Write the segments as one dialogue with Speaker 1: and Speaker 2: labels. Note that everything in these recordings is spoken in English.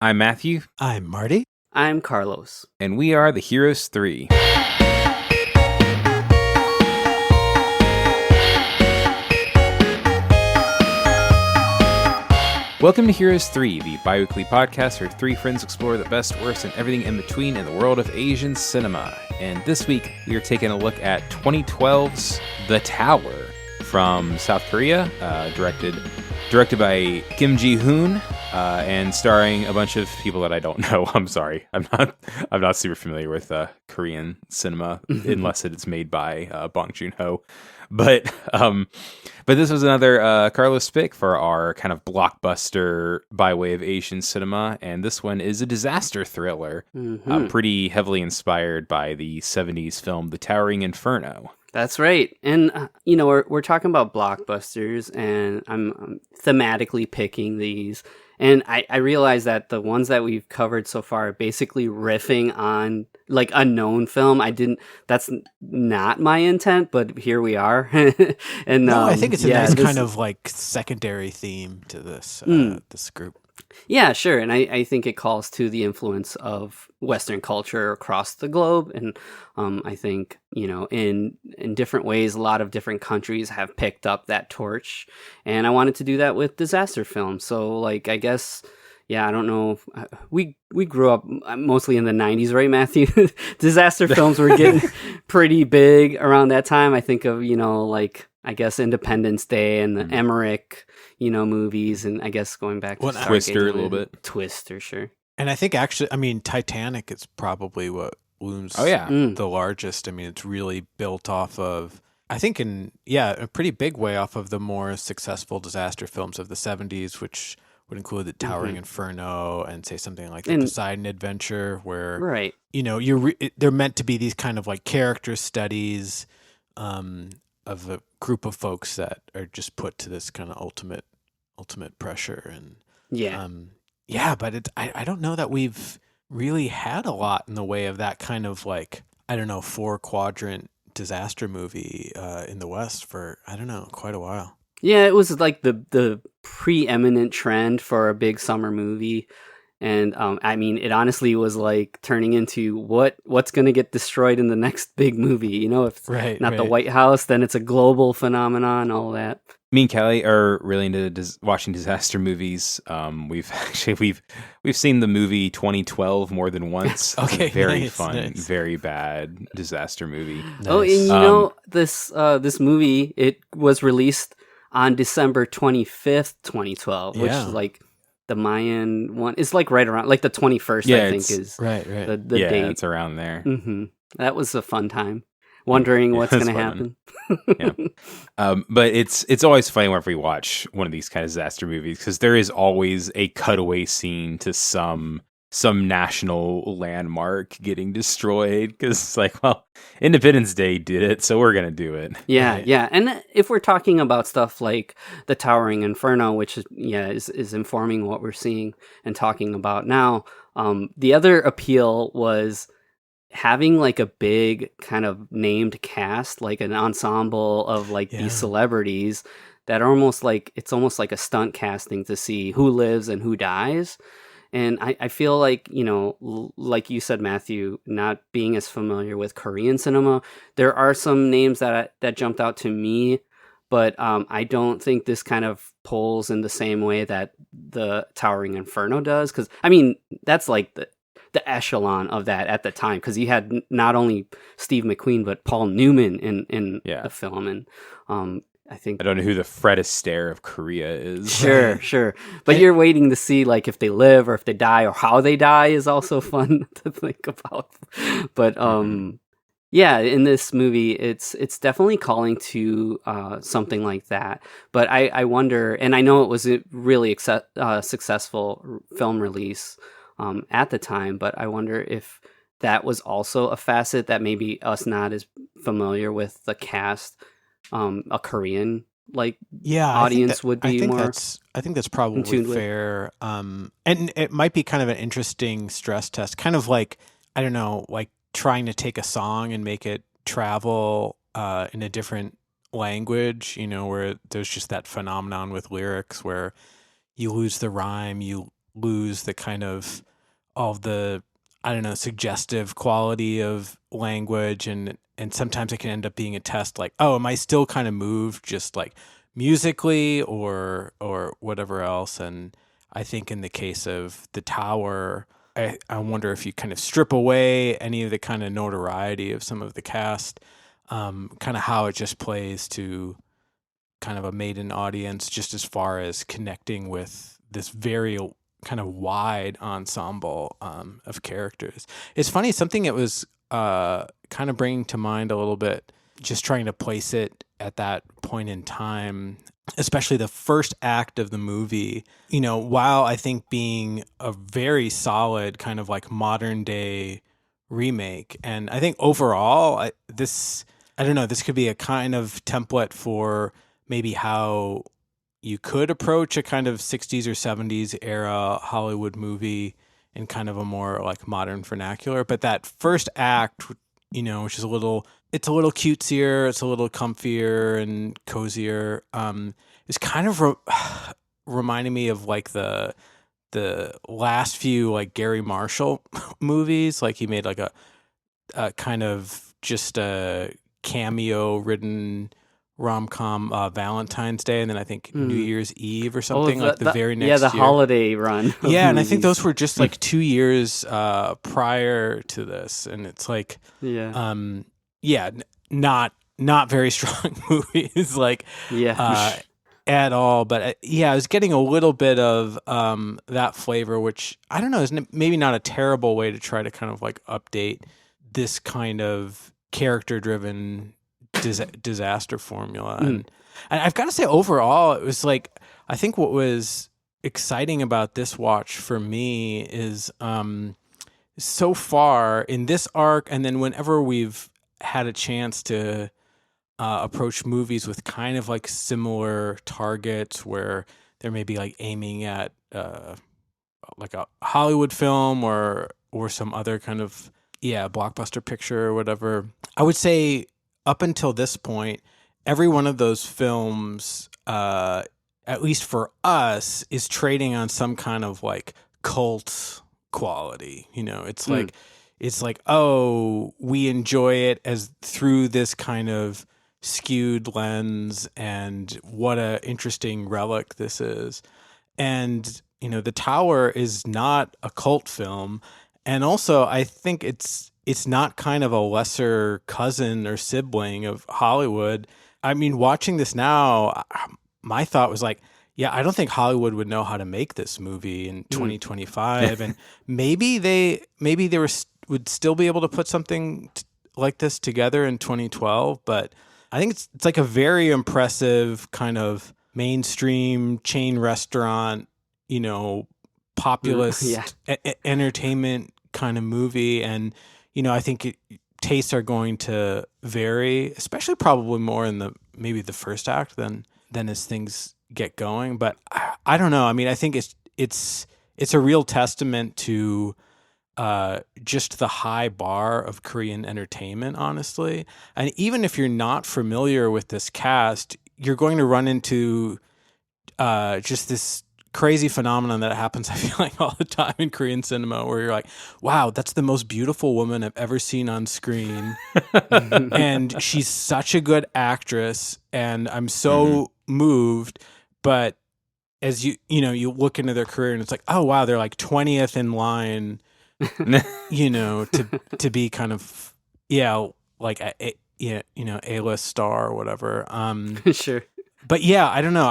Speaker 1: I'm Matthew.
Speaker 2: I'm Marty.
Speaker 3: I'm Carlos.
Speaker 1: And we are the Heroes 3. Welcome to Heroes 3, the bi-weekly podcast where three friends explore the best, worst, and everything in between in the world of Asian cinema. And this week, we are taking a look at 2012's The Tower from South Korea, directed by Kim Ji-Hoon, and starring a bunch of people that I don't know. I'm sorry, I'm not super familiar with Korean cinema unless it's made by Bong Joon-ho. But this was another Carlos pick for our kind of blockbuster by way of Asian cinema, and this one is a disaster thriller, pretty heavily inspired by the 70s film The Towering Inferno.
Speaker 3: That's right. And, we're talking about blockbusters, and I'm thematically picking these. And I realize that the ones that we've covered so far are basically riffing on, like, a known film. That's not my intent, but here we are. And
Speaker 2: no, I think it's a nice kind of, like, secondary theme to this this group.
Speaker 3: Yeah, sure. And I think it calls to the influence of Western culture across the globe. And I think, in different ways, a lot of different countries have picked up that torch. And I wanted to do that with disaster films. So, like, I guess, I don't know. We grew up mostly in the 90s, right, Matthew? Disaster films were getting pretty big around that time. I think of, I guess Independence Day and the Emmerich, movies, and I guess going back to
Speaker 1: Twister a little bit.
Speaker 3: Twister, sure.
Speaker 2: And I think actually, Titanic is probably what looms the largest. It's really built off of, I think a pretty big way off of the more successful disaster films of the 70s, which would include The Towering Inferno and say something like The Poseidon Adventure, where,
Speaker 3: right.
Speaker 2: They're meant to be these kind of like character studies of a group of folks that are just put to this kind of ultimate pressure. And but I don't know that we've really had a lot in the way of that kind of, like, 4-quadrant disaster movie in the West for quite a while.
Speaker 3: Yeah, it was like the preeminent trend for a big summer movie. And it honestly was like turning into what's going to get destroyed in the next big movie. If it's not the White House, then it's a global phenomenon, all that.
Speaker 1: Me and Kelly are really into watching disaster movies. We've seen the movie 2012 more than once.
Speaker 2: Okay,
Speaker 1: very fun, very bad disaster movie.
Speaker 3: Nice. Oh, and this movie, it was released on December 25th, 2012, which is like the Mayan one. It's like right around, like the 21st, I think is the date.
Speaker 1: It's around there.
Speaker 3: Mm-hmm. That was a fun time. Wondering what's going to happen.
Speaker 1: But it's always funny whenever we watch one of these kind of disaster movies, because there is always a cutaway scene to some national landmark getting destroyed, because it's like, well, Independence Day did it, so we're going to do it.
Speaker 3: Yeah, yeah. And if we're talking about stuff like The Towering Inferno, which is informing what we're seeing and talking about now, the other appeal was having like a big kind of named cast, like an ensemble of like these celebrities that are almost like a stunt casting to see who lives and who dies. And I feel like, like you said, Matthew, not being as familiar with Korean cinema, there are some names that jumped out to me, but I don't think this kind of pulls in the same way that The Towering Inferno does. Because, that's like the echelon of that at the time, because you had not only Steve McQueen but Paul Newman in the film, and I don't
Speaker 1: know who the Fred Astaire of Korea is.
Speaker 3: Sure, but you're waiting to see like if they live or if they die or how they die is also fun to think about. But in this movie, it's definitely calling to something like that. But I wonder, and I know it was a really successful film release at the time, but I wonder if that was also a facet that maybe us not as familiar with the cast, a Korean audience would be more.
Speaker 2: I think that's probably fair. And it might be kind of an interesting stress test, kind of like, I don't know, like trying to take a song and make it travel in a different language, where there's just that phenomenon with lyrics where you lose the rhyme, you lose the kind of all the, I don't know, suggestive quality of language, and sometimes it can end up being a test like, oh, am I still kind of moved just like musically or whatever else? And I think in the case of The Tower, I wonder if you kind of strip away any of the kind of notoriety of some of the cast, kind of how it just plays to kind of a maiden audience, just as far as connecting with this very kind of wide ensemble of characters. It's funny, something it was kind of bringing to mind a little bit, just trying to place it at that point in time, especially the first act of the movie, you know, while I think being a very solid kind of like modern day remake. And I think overall, I don't know, this could be a kind of template for maybe how you could approach a kind of 60s or 70s era Hollywood movie in kind of a more like modern vernacular. But that first act, you know, which is it's a little cutesier, it's a little comfier and cozier. It's kind of reminding me of like the last few like Gary Marshall movies. Like he made like a kind of just a cameo ridden rom-com Valentine's Day, and then I think New Year's Eve or something, like the very next year.
Speaker 3: Yeah, the holiday run.
Speaker 2: Yeah, and I think those were just like 2 years prior to this, and it's like, not very strong movies, like at all. But I was getting a little bit of that flavor, which I don't know, is maybe not a terrible way to try to kind of like update this kind of character-driven disaster formula. And I've got to say, overall, it was like, I think what was exciting about this watch for me is so far in this arc, and then whenever we've had a chance to approach movies with kind of like similar targets, where they're maybe like aiming at like a Hollywood film or some other kind of blockbuster picture or whatever, I would say up until this point, every one of those films, at least for us, is trading on some kind of like cult quality. You know, it's like, oh, we enjoy it as through this kind of skewed lens, and what a interesting relic this is. And, you know, The Tower is not a cult film. And also, I think it's not kind of a lesser cousin or sibling of Hollywood. I mean, watching this now, my thought was like, yeah, I don't think Hollywood would know how to make this movie in 2025. And maybe they would still be able to put something like this together in 2012. But I think it's like a very impressive kind of mainstream chain restaurant, you know, populist entertainment kind of movie. And, you know, I think tastes are going to vary, especially probably more in maybe the first act than as things get going. But I don't know. I mean, I think it's a real testament to just the high bar of Korean entertainment, honestly. And even if you're not familiar with this cast, you're going to run into just this crazy phenomenon that happens, I feel like, all the time in Korean cinema, where you're like, wow, that's the most beautiful woman I've ever seen on screen. And she's such a good actress, and I'm so moved. But as you look into their career, and it's like, oh wow, they're like 20th in line, you know, to be kind of like A-list star or whatever.
Speaker 3: Sure.
Speaker 2: But yeah, I don't know.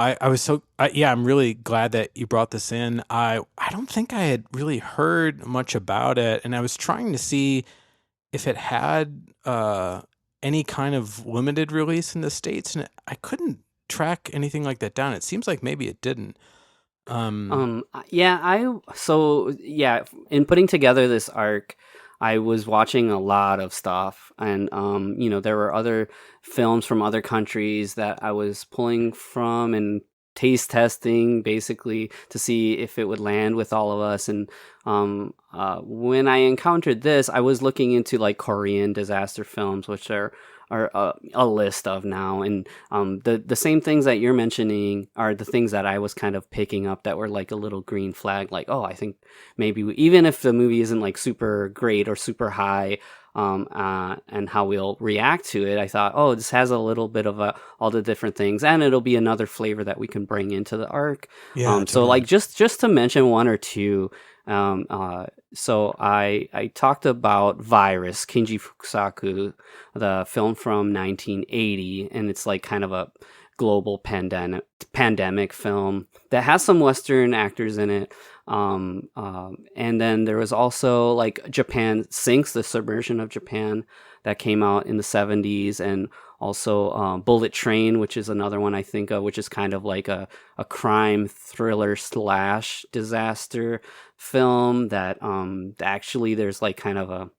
Speaker 2: I'm really glad that you brought this in. I don't think I had really heard much about it, and I was trying to see if it had any kind of limited release in the States, and I couldn't track anything like that down. It seems like maybe it didn't.
Speaker 3: In putting together this arc, I was watching a lot of stuff, and there were other films from other countries that I was pulling from and taste testing, basically, to see if it would land with all of us. And when I encountered this, I was looking into like Korean disaster films, which are a list of now. And the same things that you're mentioning are the things that I was kind of picking up that were like a little green flag, like, oh, I think maybe even if the movie isn't like super great or super high, and how we'll react to it, I thought, oh, this has a little bit of all the different things, and it'll be another flavor that we can bring into the arc. So like just to mention one or two, so I talked about Virus, Kinji Fukusaku, the film from 1980, and it's like kind of a global pandemic film that has some Western actors in it. And then there was also like Japan Sinks, the submersion of Japan, that came out in the 70s, and also Bullet Train, which is another one I think of, which is kind of like a crime thriller / disaster film that actually there's like kind of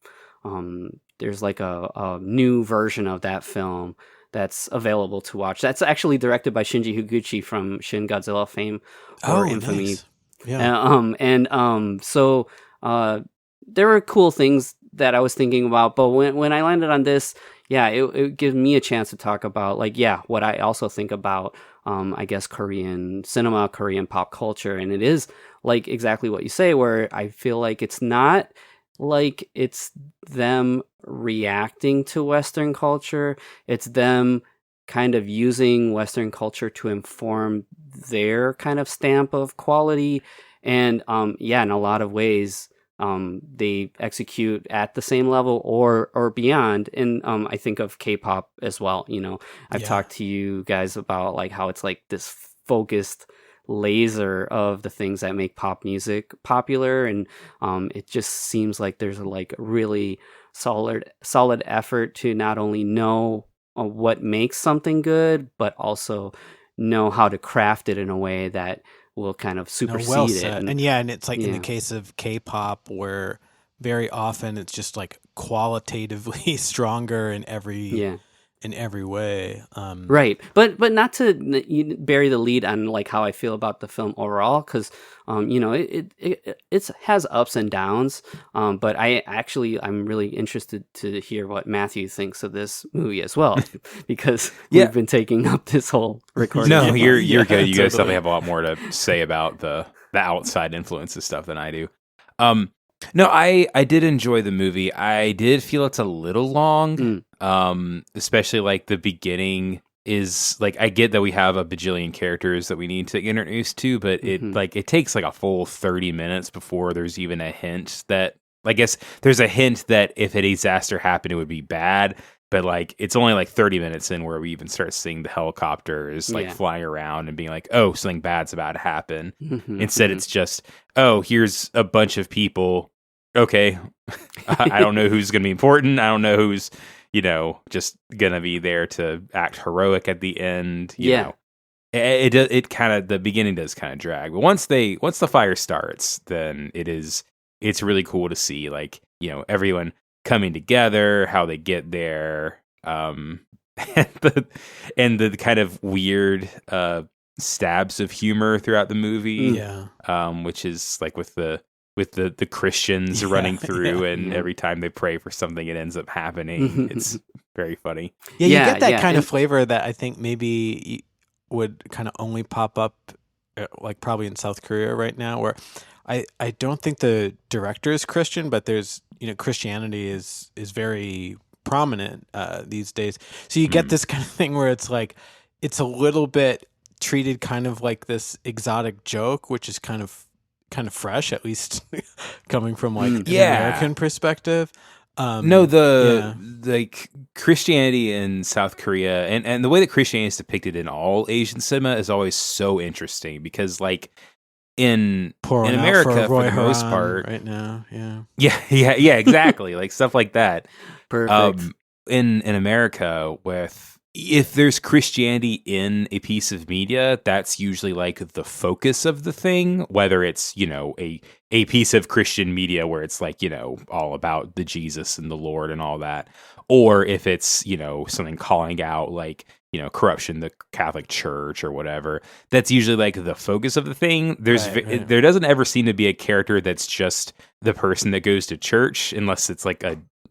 Speaker 3: a new version of that film that's available to watch. That's actually directed by Shinji Higuchi from Shin Godzilla fame or infamy.
Speaker 2: Nice. Yeah.
Speaker 3: So there were cool things that I was thinking about, but when I landed on this, it gives me a chance to talk about like, what I also think about, I guess, Korean cinema, Korean pop culture. And it is like exactly what you say, where I feel like it's not like it's them reacting to Western culture. It's them kind of using Western culture to inform their kind of stamp of quality. And in a lot of ways, they execute at the same level or beyond. And I think of K-pop as well. You know, I've talked to you guys about like how it's like this focused laser of the things that make pop music popular, and it just seems like there's a like really solid effort to not only know what makes something good, but also know how to craft it in a way that will kind of supersede it.
Speaker 2: And it's like in the case of K-pop, where very often it's just like qualitatively stronger in every way.
Speaker 3: Right. But not to bury the lead on like how I feel about the film overall, because it has ups and downs. But I'm really interested to hear what Matthew thinks of this movie as well, because we've been taking up this whole recording.
Speaker 1: No, you're good. You guys definitely have a lot more to say about the outside influences stuff than I do. No, I did enjoy the movie. I did feel it's a little long, especially like the beginning is like, I get that we have a bajillion characters that we need to get introduced to, but it takes like a full 30 minutes before there's even a hint that, I guess there's a hint that if a disaster happened, it would be bad. But like, it's only like 30 minutes in where we even start seeing the helicopters like flying around and being like, oh, something bad's about to happen. Instead, it's just, oh, here's a bunch of people. Okay, I don't know who's going to be important. I don't know who's, just going to be there to act heroic at the end. You know, it kind of, the beginning does kind of drag, but once the fire starts, then it's really cool to see like, everyone coming together, how they get there, and the kind of weird stabs of humor throughout the movie, which is like with the Christians running through, and every time they pray for something, it ends up happening. It's very funny.
Speaker 2: You get that kind of flavor that I think maybe would kind of only pop up like probably in South Korea right now, where I don't think the director is Christian, but there's, Christianity is very prominent these days. So you get this kind of thing where it's like, it's a little bit treated kind of like this exotic joke, which is kind of fresh, at least coming from like an American perspective.
Speaker 1: Like Christianity in South Korea and the way that Christianity is depicted in all Asian cinema is always so interesting, because like in America for the most part
Speaker 2: right now,
Speaker 1: exactly, like stuff like that.
Speaker 3: Perfect.
Speaker 1: In America, if there's Christianity in a piece of media, that's usually like the focus of the thing, whether it's, a piece of Christian media where it's like, all about the Jesus and the Lord and all that, or if it's, something calling out like, corruption, the Catholic Church or whatever, that's usually like the focus of the thing. There doesn't ever seem to be a character that's just the person that goes to church, unless it's like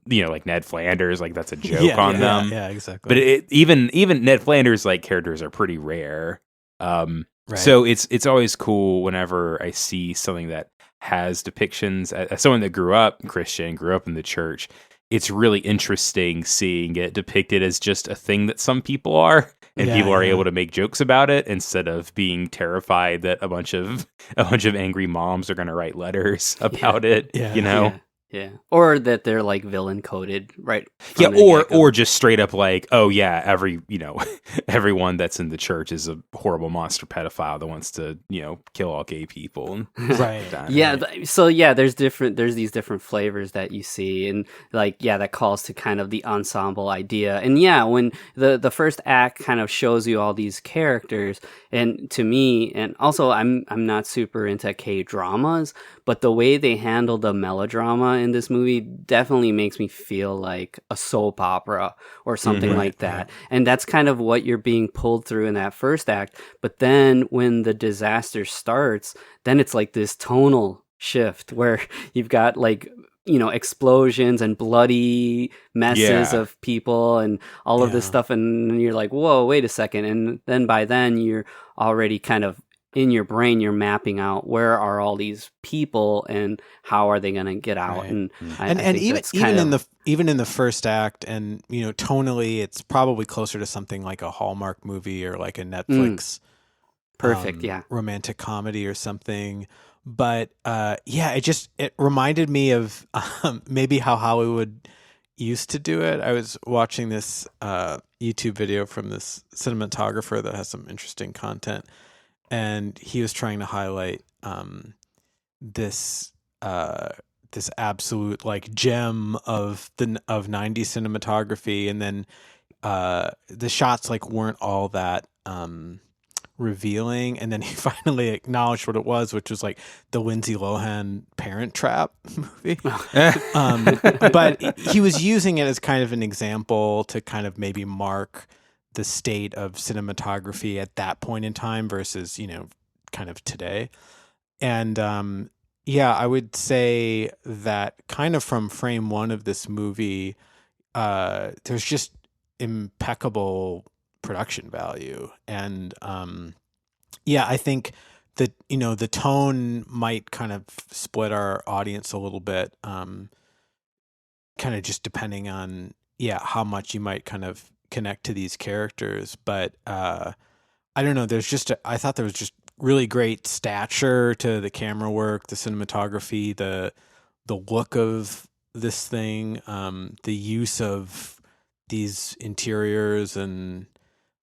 Speaker 1: like Ned Flanders, like that's a joke on them.
Speaker 2: Yeah, exactly.
Speaker 1: But even Ned Flanders like characters are pretty rare. Right. So it's always cool whenever I see something that has depictions. As someone that grew up Christian, grew up in the church, it's really interesting seeing it depicted as just a thing that some people are, and people are able to make jokes about it instead of being terrified that a bunch of angry moms are going to write letters about it.
Speaker 3: Yeah, or that they're like villain coded, right?
Speaker 1: Or just straight up like, oh yeah, everyone that's in the church is a horrible monster pedophile that wants to kill all gay people.
Speaker 2: Right.
Speaker 3: So there's these different flavors that you see, and that calls to kind of the ensemble idea. And when the first act kind of shows you all these characters, and to me, and also I'm not super into K-dramas, but the way they handle the melodrama in this movie definitely makes me feel like a soap opera or something like that. And that's kind of what you're being pulled through in that first act. But then when the disaster starts, then it's like this tonal shift where you've got like, explosions and bloody messes of people and all of this stuff. And you're like, whoa, wait a second. And then by then you're already kind of in your brain, you're mapping out where are all these people and how are they going to get out. And I think
Speaker 2: even in the first act, and tonally, it's probably closer to something like a Hallmark movie or like a Netflix romantic comedy or something. But it reminded me of maybe how Hollywood used to do it. I was watching this YouTube video from this cinematographer that has some interesting content. And he was trying to highlight this absolute like gem of 90s cinematography, and then the shots like weren't all that revealing, and then he finally acknowledged what it was, which was like the Lindsay Lohan Parent Trap movie. But he was using it as kind of an example to kind of maybe mark the state of cinematography at that point in time versus, kind of today. And I would say that kind of from frame one of this movie, there's just impeccable production value. And I think that, the tone might kind of split our audience a little bit, kind of just depending on, how much you might kind of connect to these characters. But I don't know, I thought there was just really great stature to the camera work, the cinematography, the look of this thing, the use of these interiors and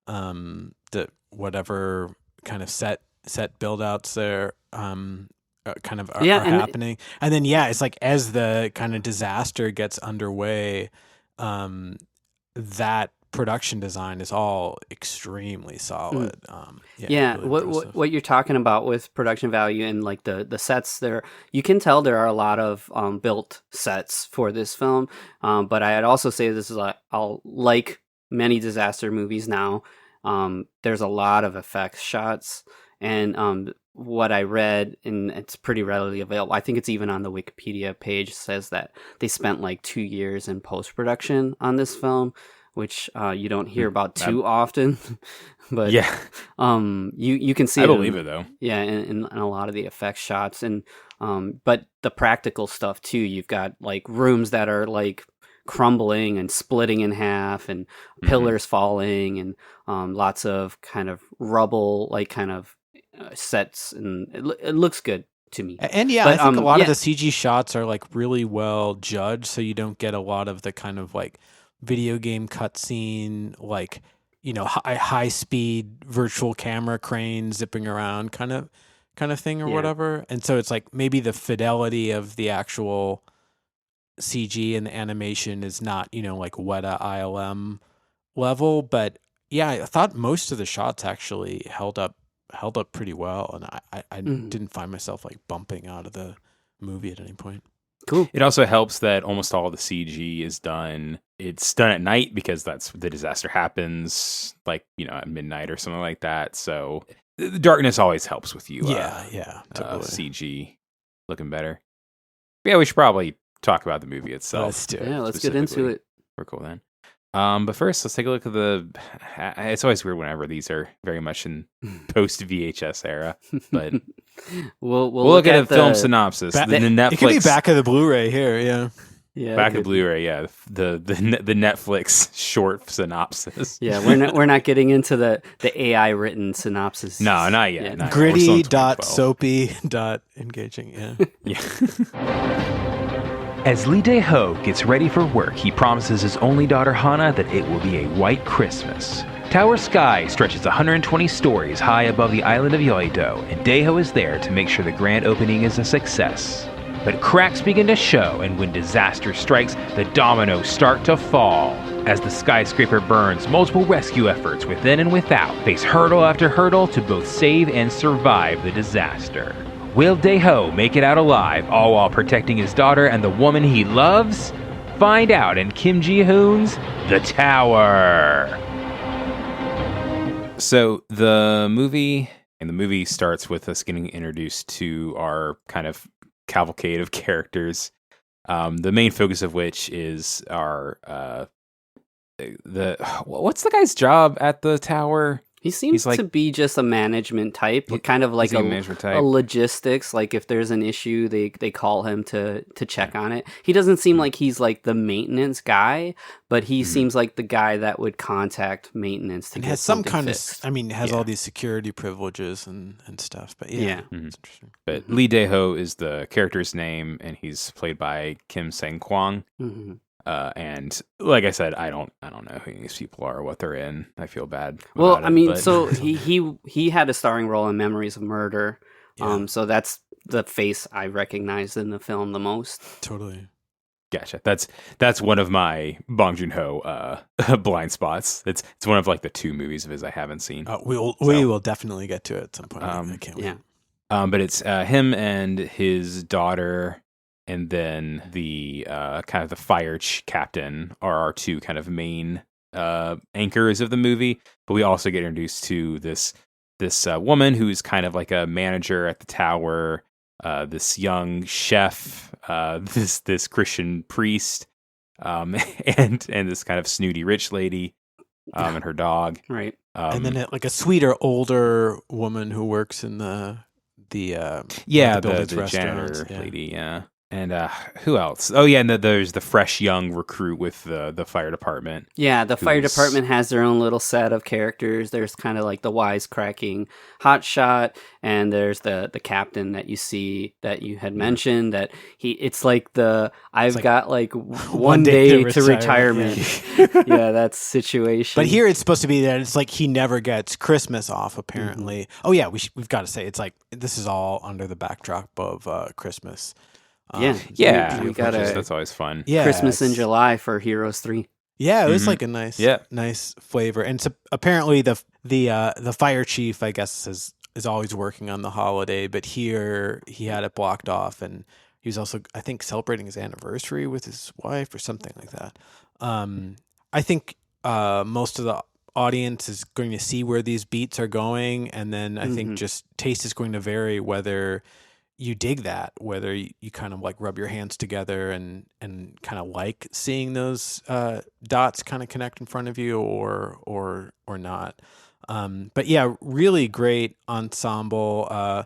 Speaker 2: the whatever kind of set build outs there kind of are happening. And then it's like as the kind of disaster gets underway, that production design is all extremely solid. Really
Speaker 3: what you're talking about with production value and like the sets there, you can tell there are a lot of built sets for this film. But I'd also say this is like many disaster movies now. There's a lot of effects shots, and what I read, and it's pretty readily available, I think it's even on the Wikipedia page, says that they spent like 2 years in post-production on this film, which you don't hear about too often. But you can see
Speaker 1: I believe it though.
Speaker 3: In a lot of the effects shots, and but the practical stuff too. You've got like rooms that are like crumbling and splitting in half, and pillars falling, and lots of kind of rubble, like kind of sets, and it looks good to me.
Speaker 2: And I think a lot of the CG shots are like really well judged, so you don't get a lot of the kind of like video game cutscene, like high speed virtual camera crane zipping around kind of thing or whatever. And so it's like maybe the fidelity of the actual CG and the animation is not like Weta ILM level, but I thought most of the shots actually held up pretty well, and I didn't find myself like bumping out of the movie at any point.
Speaker 3: Cool.
Speaker 1: It also helps that almost all the CG is done. It's done at night because that's the disaster happens, like at midnight or something like that. So the darkness always helps with you.
Speaker 2: Totally.
Speaker 1: CG looking better. Yeah, we should probably talk about the movie itself.
Speaker 2: Let's do it.
Speaker 3: Yeah, let's get into it.
Speaker 1: We're cool then. But first, let's take a look at it's always weird whenever these are very much in post VHS era, but
Speaker 3: we'll
Speaker 1: look at a film synopsis. The Netflix.
Speaker 2: It could be back of the Blu-ray here, yeah.
Speaker 3: Yeah,
Speaker 1: back of Blu-ray, yeah. The Netflix short synopsis.
Speaker 3: Yeah, we're not getting into the AI written synopsis.
Speaker 1: No, not yet. Not
Speaker 2: Gritty dot soapy dot engaging. Yeah.
Speaker 1: Yeah.
Speaker 4: As Lee Dae-ho gets ready for work, he promises his only daughter Hana that it will be a white Christmas. Tower Sky stretches 120 stories high above the island of Yoido, and Dae-ho is there to make sure the grand opening is a success. But cracks begin to show, and when disaster strikes, the dominoes start to fall. As the skyscraper burns, multiple rescue efforts within and without face hurdle after hurdle to both save and survive the disaster. Will Dae-ho make it out alive, all while protecting his daughter and the woman he loves? Find out in Kim Ji-Hoon's The Tower.
Speaker 1: So the movie starts with us getting introduced to our kind of cavalcade of characters. The main focus of which is our what's the guy's job at the tower?
Speaker 3: He seems to be just a management type, kind of like a logistics. Like if there's an issue, they call him to check on it. He doesn't seem like he's like the maintenance guy, but he seems like the guy that would contact maintenance to get
Speaker 2: has some
Speaker 3: something
Speaker 2: kind
Speaker 3: fixed.
Speaker 2: has all these security privileges and stuff. But yeah.
Speaker 1: It's interesting. But Lee Dae-ho is the character's name, and he's played by Kim Sang-kwang.
Speaker 3: Mm-hmm.
Speaker 1: And like I said, I don't know who these people are or what they're in. I feel bad.
Speaker 3: Well, I mean, so he had a starring role in Memories of Murder.
Speaker 2: Yeah.
Speaker 3: So that's the face I recognized in the film the most.
Speaker 2: Totally.
Speaker 1: Gotcha. That's one of my Bong Joon-ho blind spots. It's one of like the 2 movies of his I haven't seen.
Speaker 2: We will definitely get to it at some point. I can't wait.
Speaker 3: Yeah.
Speaker 1: But it's him and his daughter. And then the kind of the fire captain are our 2 kind of main anchors of the movie. But we also get introduced to this woman who's kind of like a manager at the tower, this young chef, this Christian priest, and this kind of snooty rich lady, and her dog.
Speaker 3: Right.
Speaker 2: And then like a sweeter, older woman who works in the building's
Speaker 1: the janitor lady. Yeah. And who else? Oh, yeah, and there's the fresh young recruit with the fire department.
Speaker 3: Yeah, the fire department has their own little set of characters. There's kind of like the wisecracking hotshot, and there's the captain that you see that you had mentioned. That it's like I've got like one day to retirement. Yeah, that's situation.
Speaker 2: But here it's supposed to be that it's like he never gets Christmas off. Apparently. Mm-hmm. Oh yeah, we've got to say it's like this is all under the backdrop of Christmas.
Speaker 3: We got
Speaker 1: that's always fun.
Speaker 2: Yeah,
Speaker 3: Christmas in July for Heroes 3.
Speaker 2: Yeah, it was like a nice flavor. And so apparently the fire chief, I guess, is always working on the holiday, but here he had it blocked off, and he was also, I think, celebrating his anniversary with his wife or something like that. I think most of the audience is going to see where these beats are going, and then I think just taste is going to vary whether you dig that, whether you kind of like rub your hands together and kind of like seeing those dots kind of connect in front of you or not. But yeah, really great ensemble.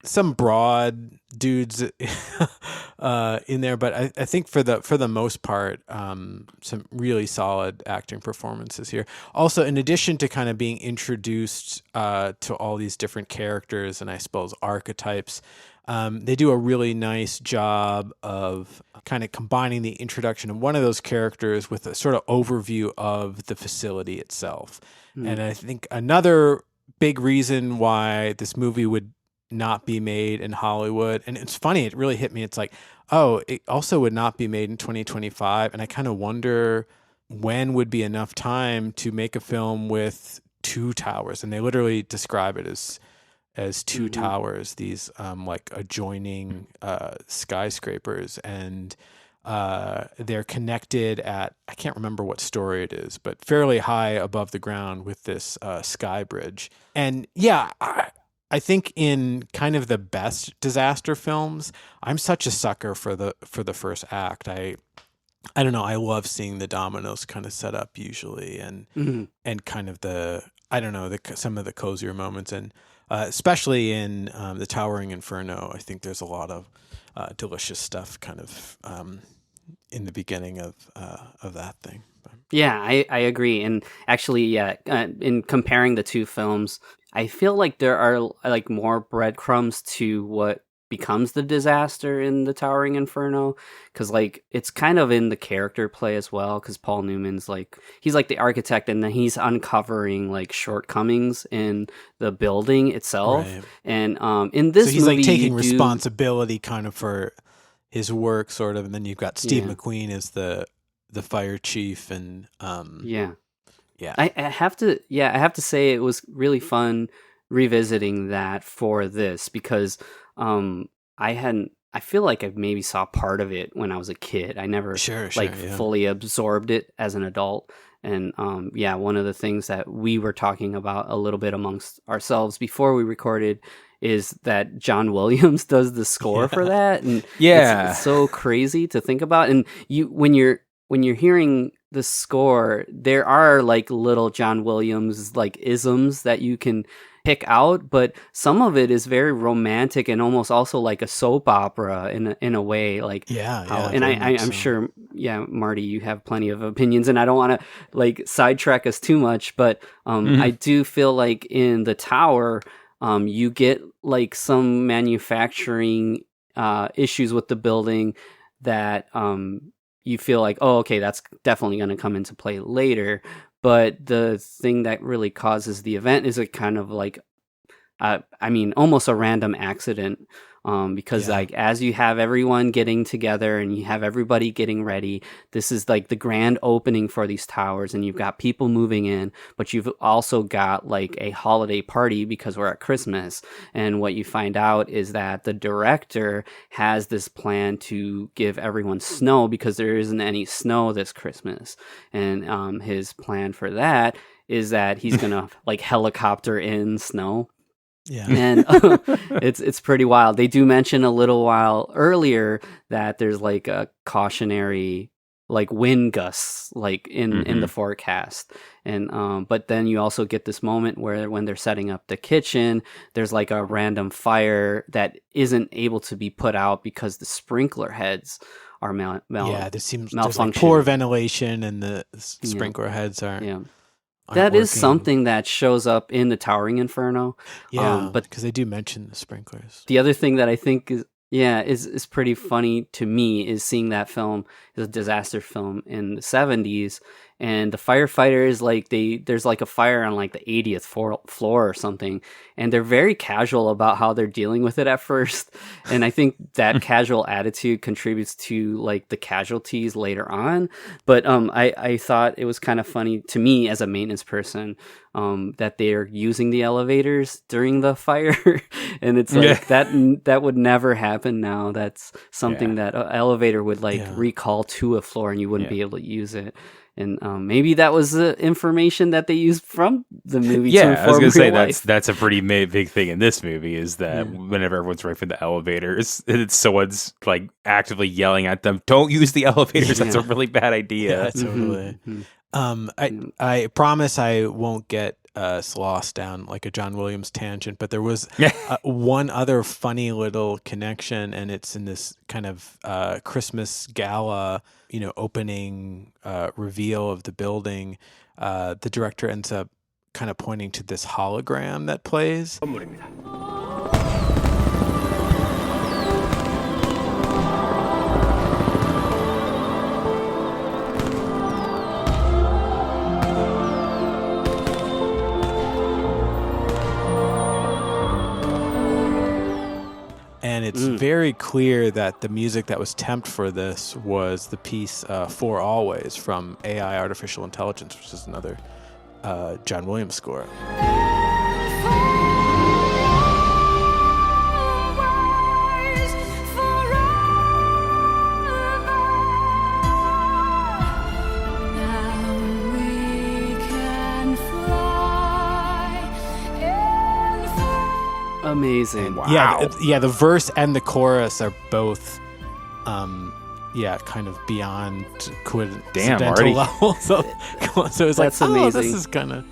Speaker 2: Some broad dudes in there, but I think for the most part, some really solid acting performances here. Also, in addition to kind of being introduced to all these different characters and I suppose archetypes, they do a really nice job of kind of combining the introduction of one of those characters with a sort of overview of the facility itself. And I think another big reason why this movie would not be made in Hollywood, and it's funny, it really hit me, it's like, oh, it also would not be made in 2025, and I kind of wonder when would be enough time to make a film with 2 towers, and they literally describe it as 2 towers, these like adjoining skyscrapers, and they're connected at, I can't remember what story it is, but fairly high above the ground with this sky bridge. And yeah, I think in kind of the best disaster films, I'm such a sucker for the first act. I don't know. I love seeing the dominoes kind of set up usually, and kind of some of the cozier moments, and especially in the Towering Inferno. I think there's a lot of delicious stuff kind of in the beginning of that thing.
Speaker 3: Yeah, I agree. And actually, in comparing the two films, I feel like there are like more breadcrumbs to what becomes the disaster in the Towering Inferno, because like it's kind of in the character play as well, because Paul Newman's like, he's like the architect, and then he's uncovering like shortcomings in the building itself.
Speaker 2: Right.
Speaker 3: And in this
Speaker 2: so he's
Speaker 3: movie,
Speaker 2: like taking responsibility kind of for his work, sort of, and then you've got Steve
Speaker 3: Yeah.
Speaker 2: McQueen as the fire chief, and
Speaker 3: yeah.
Speaker 2: yeah.
Speaker 3: I have to say it was really fun revisiting that for this, because I feel like I maybe saw part of it when I was a kid. I never
Speaker 2: Sure, yeah.
Speaker 3: fully absorbed it as an adult. And one of the things that we were talking about a little bit amongst ourselves before we recorded is that John Williams does the score for that, and it's so crazy to think about. And when you're hearing the score, there are like little John Williams like isms that you can pick out, but some of it is very romantic and almost also like a soap opera in a way. Like I'm sure, Marty, you have plenty of opinions, and I don't want to like sidetrack us too much, but I do feel like in the Tower, you get like some manufacturing issues with the building that you feel like, oh, okay, that's definitely going to come into play later. But the thing that really causes the event is a kind of like, almost a random accident. Because like as you have everyone getting together and you have everybody getting ready, this is like the grand opening for these towers, and you've got people moving in, but you've also got like a holiday party because we're at Christmas. And what you find out is that the director has this plan to give everyone snow because there isn't any snow this Christmas. And his plan for that is that he's gonna like helicopter in snow.
Speaker 2: Yeah.
Speaker 3: And it's pretty wild. They do mention a little while earlier that there's like a cautionary like wind gusts like in the forecast. And but then you also get this moment where when they're setting up the kitchen, there's like a random fire that isn't able to be put out because the sprinkler heads are
Speaker 2: there seems
Speaker 3: malfunction.
Speaker 2: Like poor ventilation, and the sprinkler heads aren't.
Speaker 3: That is something that shows up in the Towering Inferno.
Speaker 2: Yeah, but because they do mention the sprinklers.
Speaker 3: The other thing that I think is pretty funny to me is seeing that film is a disaster film in the 70s, and the firefighters like there's like a fire on like the 80th floor or something, and they're very casual about how they're dealing with it at first. And I think that casual attitude contributes to like the casualties later on. But I thought it was kind of funny to me as a maintenance person that they're using the elevators during the fire. And it's like that would never happen now. That's something that an elevator would recall to a floor, and you wouldn't be able to use it. And maybe that was the information that they used from the movie.
Speaker 1: Yeah, I was going to say that's a pretty big thing in this movie, is that whenever everyone's right for the elevators, it's someone's like actively yelling at them, "Don't use the elevators. That's a really bad idea."
Speaker 2: Yeah, totally. I promise I won't get lost down like a John Williams tangent, but there was one other funny little connection, and it's in this kind of Christmas gala, opening reveal of the building. The director ends up kind of pointing to this hologram that plays. And it's very clear that the music that was temped for this was the piece For Always from AI, Artificial Intelligence, which is another John Williams score.
Speaker 3: amazing.
Speaker 1: Wow.
Speaker 2: Yeah, the verse and the chorus are both kind of beyond coincidental
Speaker 1: Marty.
Speaker 2: level. So it's
Speaker 3: That's
Speaker 2: like,
Speaker 3: amazing.
Speaker 2: this is kind of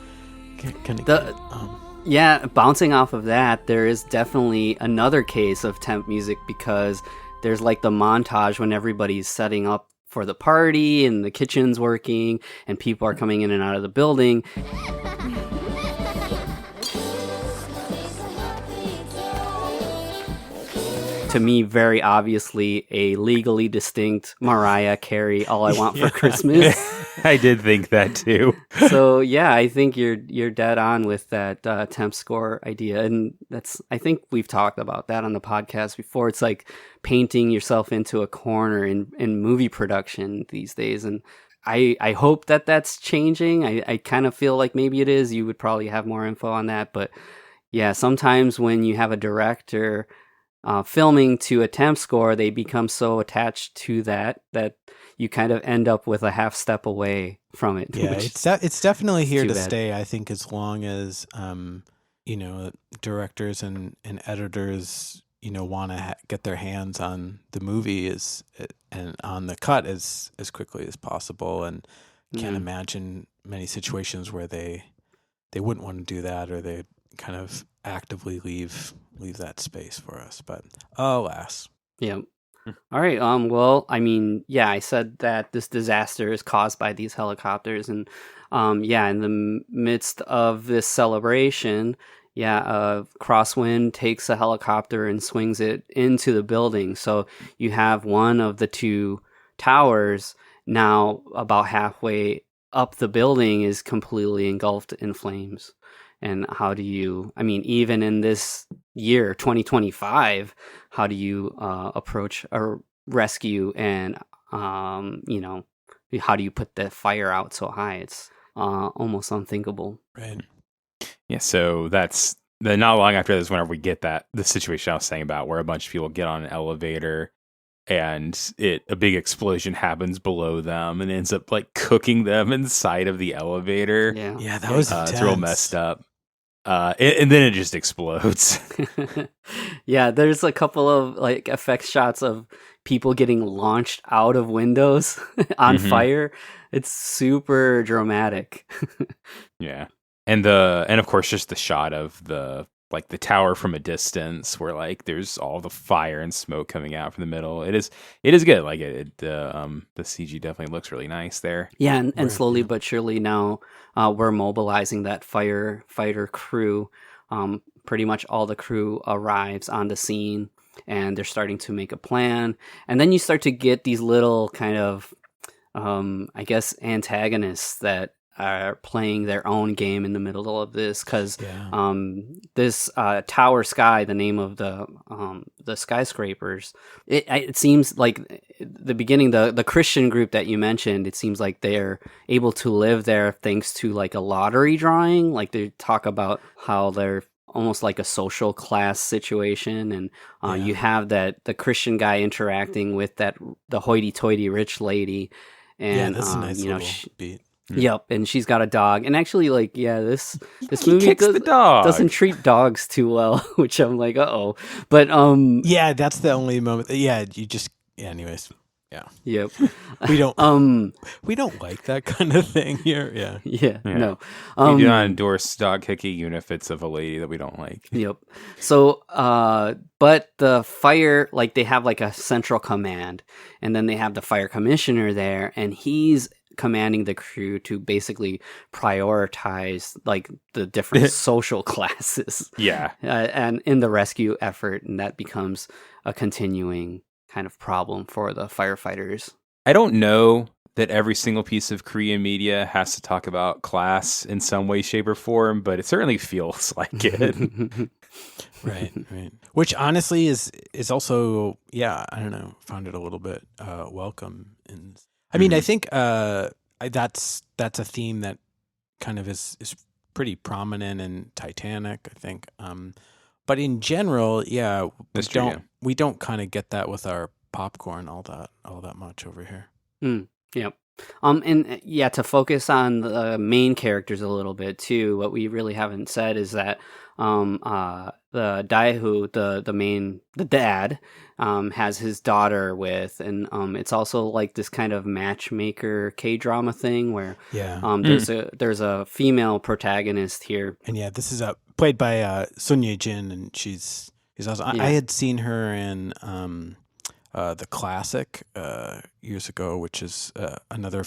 Speaker 3: Yeah, bouncing off of that, there is definitely another case of temp music because there's like the montage when everybody's setting up for the party and the kitchen's working and people are coming in and out of the building. To me, very obviously, a legally distinct Mariah Carey, All I Want for Christmas.
Speaker 1: I did think that too.
Speaker 3: So yeah, I think you're dead on with that temp score idea, and I think we've talked about that on the podcast before. It's like painting yourself into a corner in movie production these days, and I hope that that's changing. I kind of feel like maybe it is. You would probably have more info on that, but yeah, sometimes when you have a director filming to a temp score, they become so attached to that you kind of end up with a half step away from it.
Speaker 2: Yeah, it's definitely here to
Speaker 3: bad.
Speaker 2: stay. I think as long as directors and editors want to get their hands on the movie and on the cut as quickly as possible, and can't imagine many situations where they wouldn't want to do that, or they kind of actively leave that space for us. But alas.
Speaker 3: Yeah. All right. Well, I mean, yeah, I said that this disaster is caused by these helicopters, and in the midst of this celebration, Crosswind takes a helicopter and swings it into the building. So you have one of the two towers now about halfway up the building is completely engulfed in flames. And how do you, I mean, even in this year, 2025, how do you approach a rescue, and, how do you put the fire out so high? It's almost unthinkable.
Speaker 2: Right.
Speaker 1: Yeah, so that's not long after this, whenever we get the situation I was saying about where a bunch of people get on an elevator and a big explosion happens below them and ends up like cooking them inside of the elevator.
Speaker 2: Yeah, that was
Speaker 1: it's real messed up. And then it just explodes.
Speaker 3: Yeah, there's a couple of like effect shots of people getting launched out of windows on fire. It's super dramatic.
Speaker 1: Yeah. And of course just the shot of the tower from a distance where like there's all the fire and smoke coming out from the middle. It is good. Like the CG definitely looks really nice there.
Speaker 3: Yeah, and slowly but surely now we're mobilizing that firefighter crew. Pretty much all the crew arrives on the scene and they're starting to make a plan. And then you start to get these little kind of antagonists that are playing their own game in the middle of this, because this Tower Sky, the name of the skyscrapers, it seems like the beginning, the Christian group that you mentioned, it seems like they're able to live there thanks to like a lottery drawing. Like they talk about how they're almost like a social class situation, and you have the Christian guy interacting with the hoity-toity rich lady, and
Speaker 2: that's a nice little beat.
Speaker 3: Yep, and she's got a dog, and actually, like, this
Speaker 1: he
Speaker 3: movie
Speaker 1: kicks the dog.
Speaker 3: Doesn't treat dogs too well, which I'm like, uh-oh. But
Speaker 2: that's the only moment. Anyways, yeah.
Speaker 3: Yep.
Speaker 2: We don't like that kind of thing here.
Speaker 3: Yeah. No.
Speaker 1: We do not endorse dog kicking, even if it's of a lady that we don't like.
Speaker 3: Yep. So, but the fire, like, they have like a central command, and then they have the fire commissioner there, and he's commanding the crew to basically prioritize like the different social classes.
Speaker 1: Yeah.
Speaker 3: And in the rescue effort, and that becomes a continuing kind of problem for the firefighters.
Speaker 1: I don't know that every single piece of Korean media has to talk about class in some way, shape, or form, but it certainly feels like it.
Speaker 2: Right. Which honestly is also, I don't know, found it a little bit welcome. I mean, I think that's a theme that kind of is pretty prominent in Titanic, I think. But in general, we don't kind of get that with our popcorn all that much over here.
Speaker 3: Yep. And yeah, to focus on the main characters a little bit too, what we really haven't said is that the Daeho, the dad, has his daughter with, and it's also like this kind of matchmaker K-drama thing where there's a female protagonist here.
Speaker 2: And yeah, this is played by Sun Ye-jin, and she's awesome. I had seen her in The Classic years ago, which is another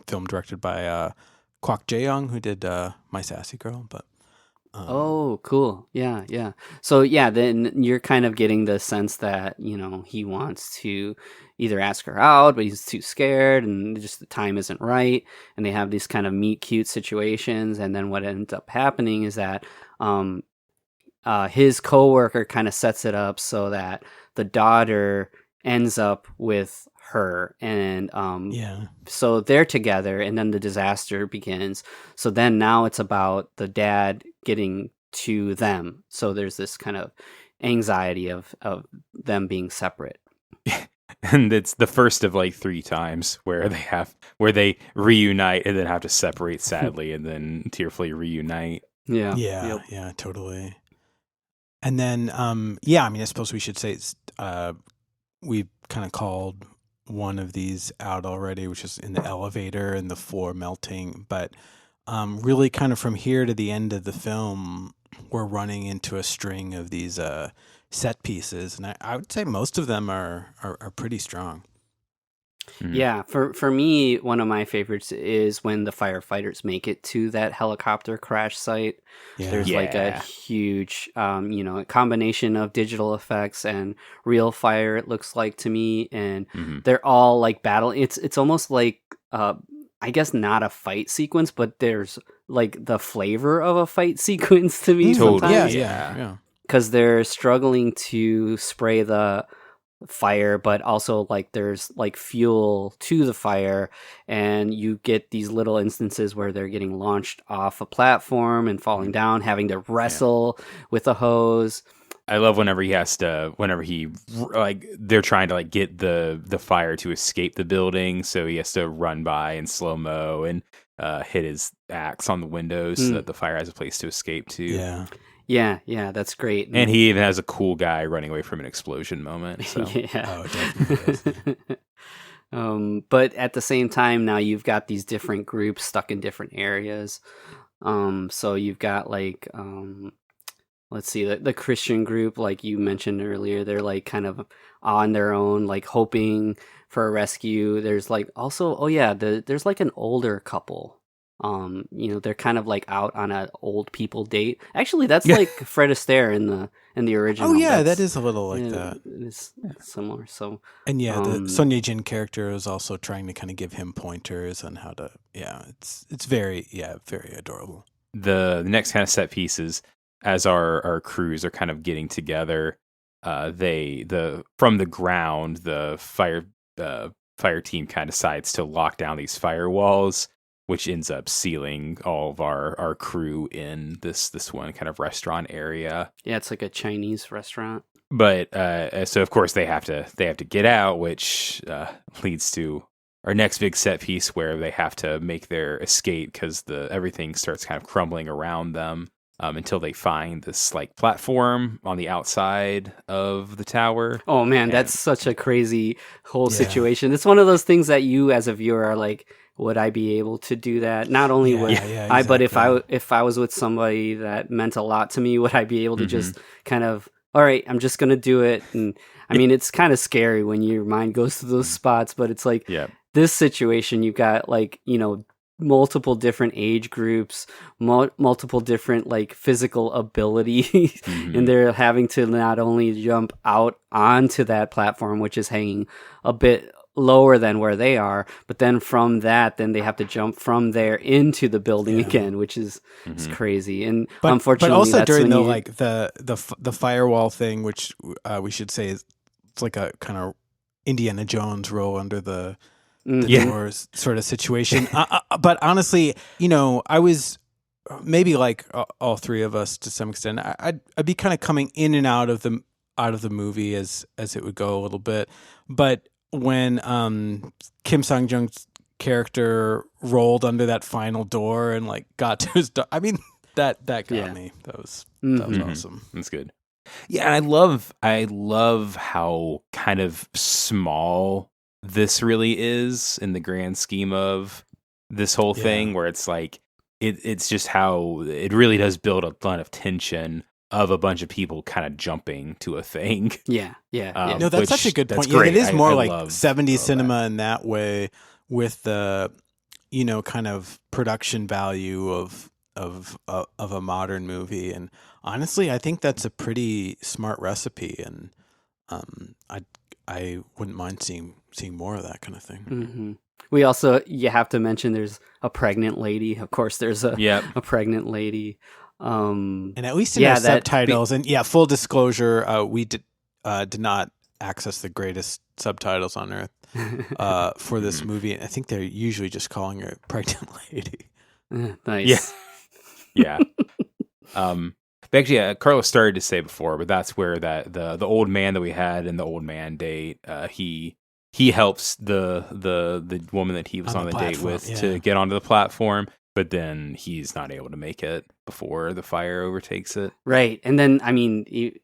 Speaker 2: film directed by Kwak Jae-young, who did My Sassy Girl. But
Speaker 3: oh, cool. Yeah. So yeah, then you're kind of getting the sense that, he wants to either ask her out, but he's too scared and just the time isn't right. And they have these kind of meet cute situations. And then what ends up happening is that his coworker kind of sets it up so that the daughter ends up with her, and so they're together, and then the disaster begins. So then now it's about the dad getting to them. So there's this kind of anxiety of them being separate.
Speaker 1: And it's the first of like 3 times where they reunite and then have to separate sadly and then tearfully reunite.
Speaker 2: Yeah, totally. And then I suppose we should say we've kind of called one of these out already, which is in the elevator and the floor melting. But really kind of from here to the end of the film, we're running into a string of these set pieces. And I would say most of them are pretty strong.
Speaker 3: Yeah, for me, one of my favorites is when the firefighters make it to that helicopter crash site. There's like a huge, a combination of digital effects and real fire, it looks like to me. And they're all like battling. It's almost like, I guess not a fight sequence, but there's like the flavor of a fight sequence to me sometimes.
Speaker 2: Yeah.
Speaker 3: Because they're struggling to spray the fire, but also like there's like fuel to the fire, and you get these little instances where they're getting launched off a platform and falling down, having to wrestle with a hose.
Speaker 1: I love whenever they're trying to like get the fire to escape the building, so he has to run by in slow mo and hit his axe on the windows so that the fire has a place to escape to.
Speaker 3: Yeah, that's great.
Speaker 1: And he even has a cool guy running away from an explosion moment. So.
Speaker 2: Oh, definitely is.
Speaker 3: But at the same time, now you've got these different groups stuck in different areas. So you've got like, let's see, the Christian group, like you mentioned earlier, they're like kind of on their own, like hoping for a rescue. There's like also, there's like an older couple. They're kind of like out on an old people date. Actually, that's like Fred Astaire in the original.
Speaker 2: Oh yeah, that is a little like that.
Speaker 3: It's similar. So
Speaker 2: and the Sun Ye-jin character is also trying to kind of give him pointers on how to. Yeah, it's very adorable.
Speaker 1: The next kind of set pieces as our crews are kind of getting together. From the ground, the fire team kind of decides to lock down these firewalls, which ends up sealing all of our crew in this one kind of restaurant area.
Speaker 3: Yeah, it's like a Chinese restaurant.
Speaker 1: But so of course they have to get out, which leads to our next big set piece where they have to make their escape because everything starts kind of crumbling around them until they find this like platform on the outside of the tower.
Speaker 3: Oh man, that's such a crazy whole situation. It's one of those things that you as a viewer are like, would I be able to do that? Not only would I, but if I was with somebody that meant a lot to me, would I be able to just kind of, all right, I'm just gonna do it? And I mean, it's kind of scary when your mind goes to those spots, but it's like this situation, you've got like, multiple different age groups, multiple different like physical abilities, and they're having to not only jump out onto that platform, which is hanging a bit lower than where they are, but then from that, then they have to jump from there into the building again, which is crazy. And unfortunately,
Speaker 2: but also
Speaker 3: that's
Speaker 2: during
Speaker 3: when
Speaker 2: like the firewall thing, which we should say is it's like a kind of Indiana Jones roll under the doors sort of situation. But honestly, I was maybe like all three of us to some extent. I'd be kind of coming in and out of the movie as it would go a little bit, but when Kim Sang-jung's character rolled under that final door and like got to his I mean, that got me. That was awesome.
Speaker 1: That's good. Yeah, and I love how kind of small this really is in the grand scheme of this whole thing, where it's like it's just how it really does build a ton of tension of a bunch of people kind of jumping to a thing.
Speaker 3: Yeah.
Speaker 2: No, that's such a good point. Yeah,
Speaker 1: Great.
Speaker 2: it is more like 70s
Speaker 1: love
Speaker 2: cinema
Speaker 1: that.
Speaker 2: in that way, with the kind of production value of a modern movie. And honestly, I think that's a pretty smart recipe, and I wouldn't mind seeing more of that kind of thing.
Speaker 3: Mm-hmm. We also, you have to mention, there's a pregnant lady. Of course, there's a pregnant lady.
Speaker 2: And at least in our subtitles, and full disclosure, we did not access the greatest subtitles on earth for this movie. And I think they're usually just calling her pregnant lady.
Speaker 3: Nice.
Speaker 1: Yeah. But actually, Carlos started to say before, but that's where the old man that we had in the old man date, he helps the woman that he was on the date with to get onto the platform, but then he's not able to make it before the fire overtakes it.
Speaker 3: Right. And then, I mean,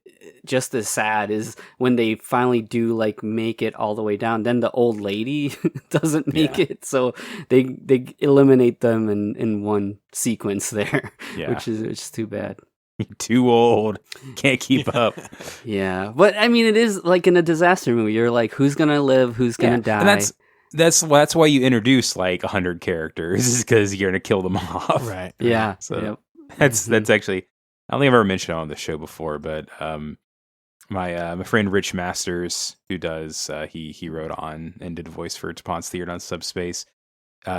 Speaker 3: just as sad is when they finally do like make it all the way down, then the old lady doesn't make it. So they eliminate them in one sequence there, which is too bad.
Speaker 1: Too old, can't keep up.
Speaker 3: Yeah, but I mean, it is like in a disaster movie. You're like, who's gonna live? Who's gonna die?
Speaker 1: And that's why you introduce like 100 characters, is because you're gonna kill them off.
Speaker 2: Right.
Speaker 3: Yeah.
Speaker 1: So that's actually, I don't think I've ever mentioned it on the show before, but my friend Rich Masters, who does he wrote on and did a voice for DuPont's Theater on Subspace.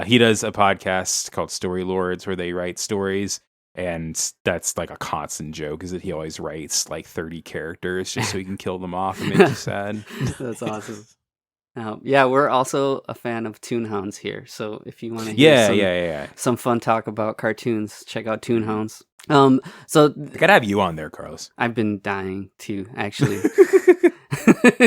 Speaker 1: He does a podcast called Story Lords where they write stories. And that's like a constant joke, is that he always writes like 30 characters just so he can kill them off and make you sad.
Speaker 3: That's awesome. We're also a fan of Toonhounds here. So if you want to hear some fun talk about cartoons, check out Toonhounds. So
Speaker 1: I gotta have you on there, Carlos.
Speaker 3: I've been dying to, actually.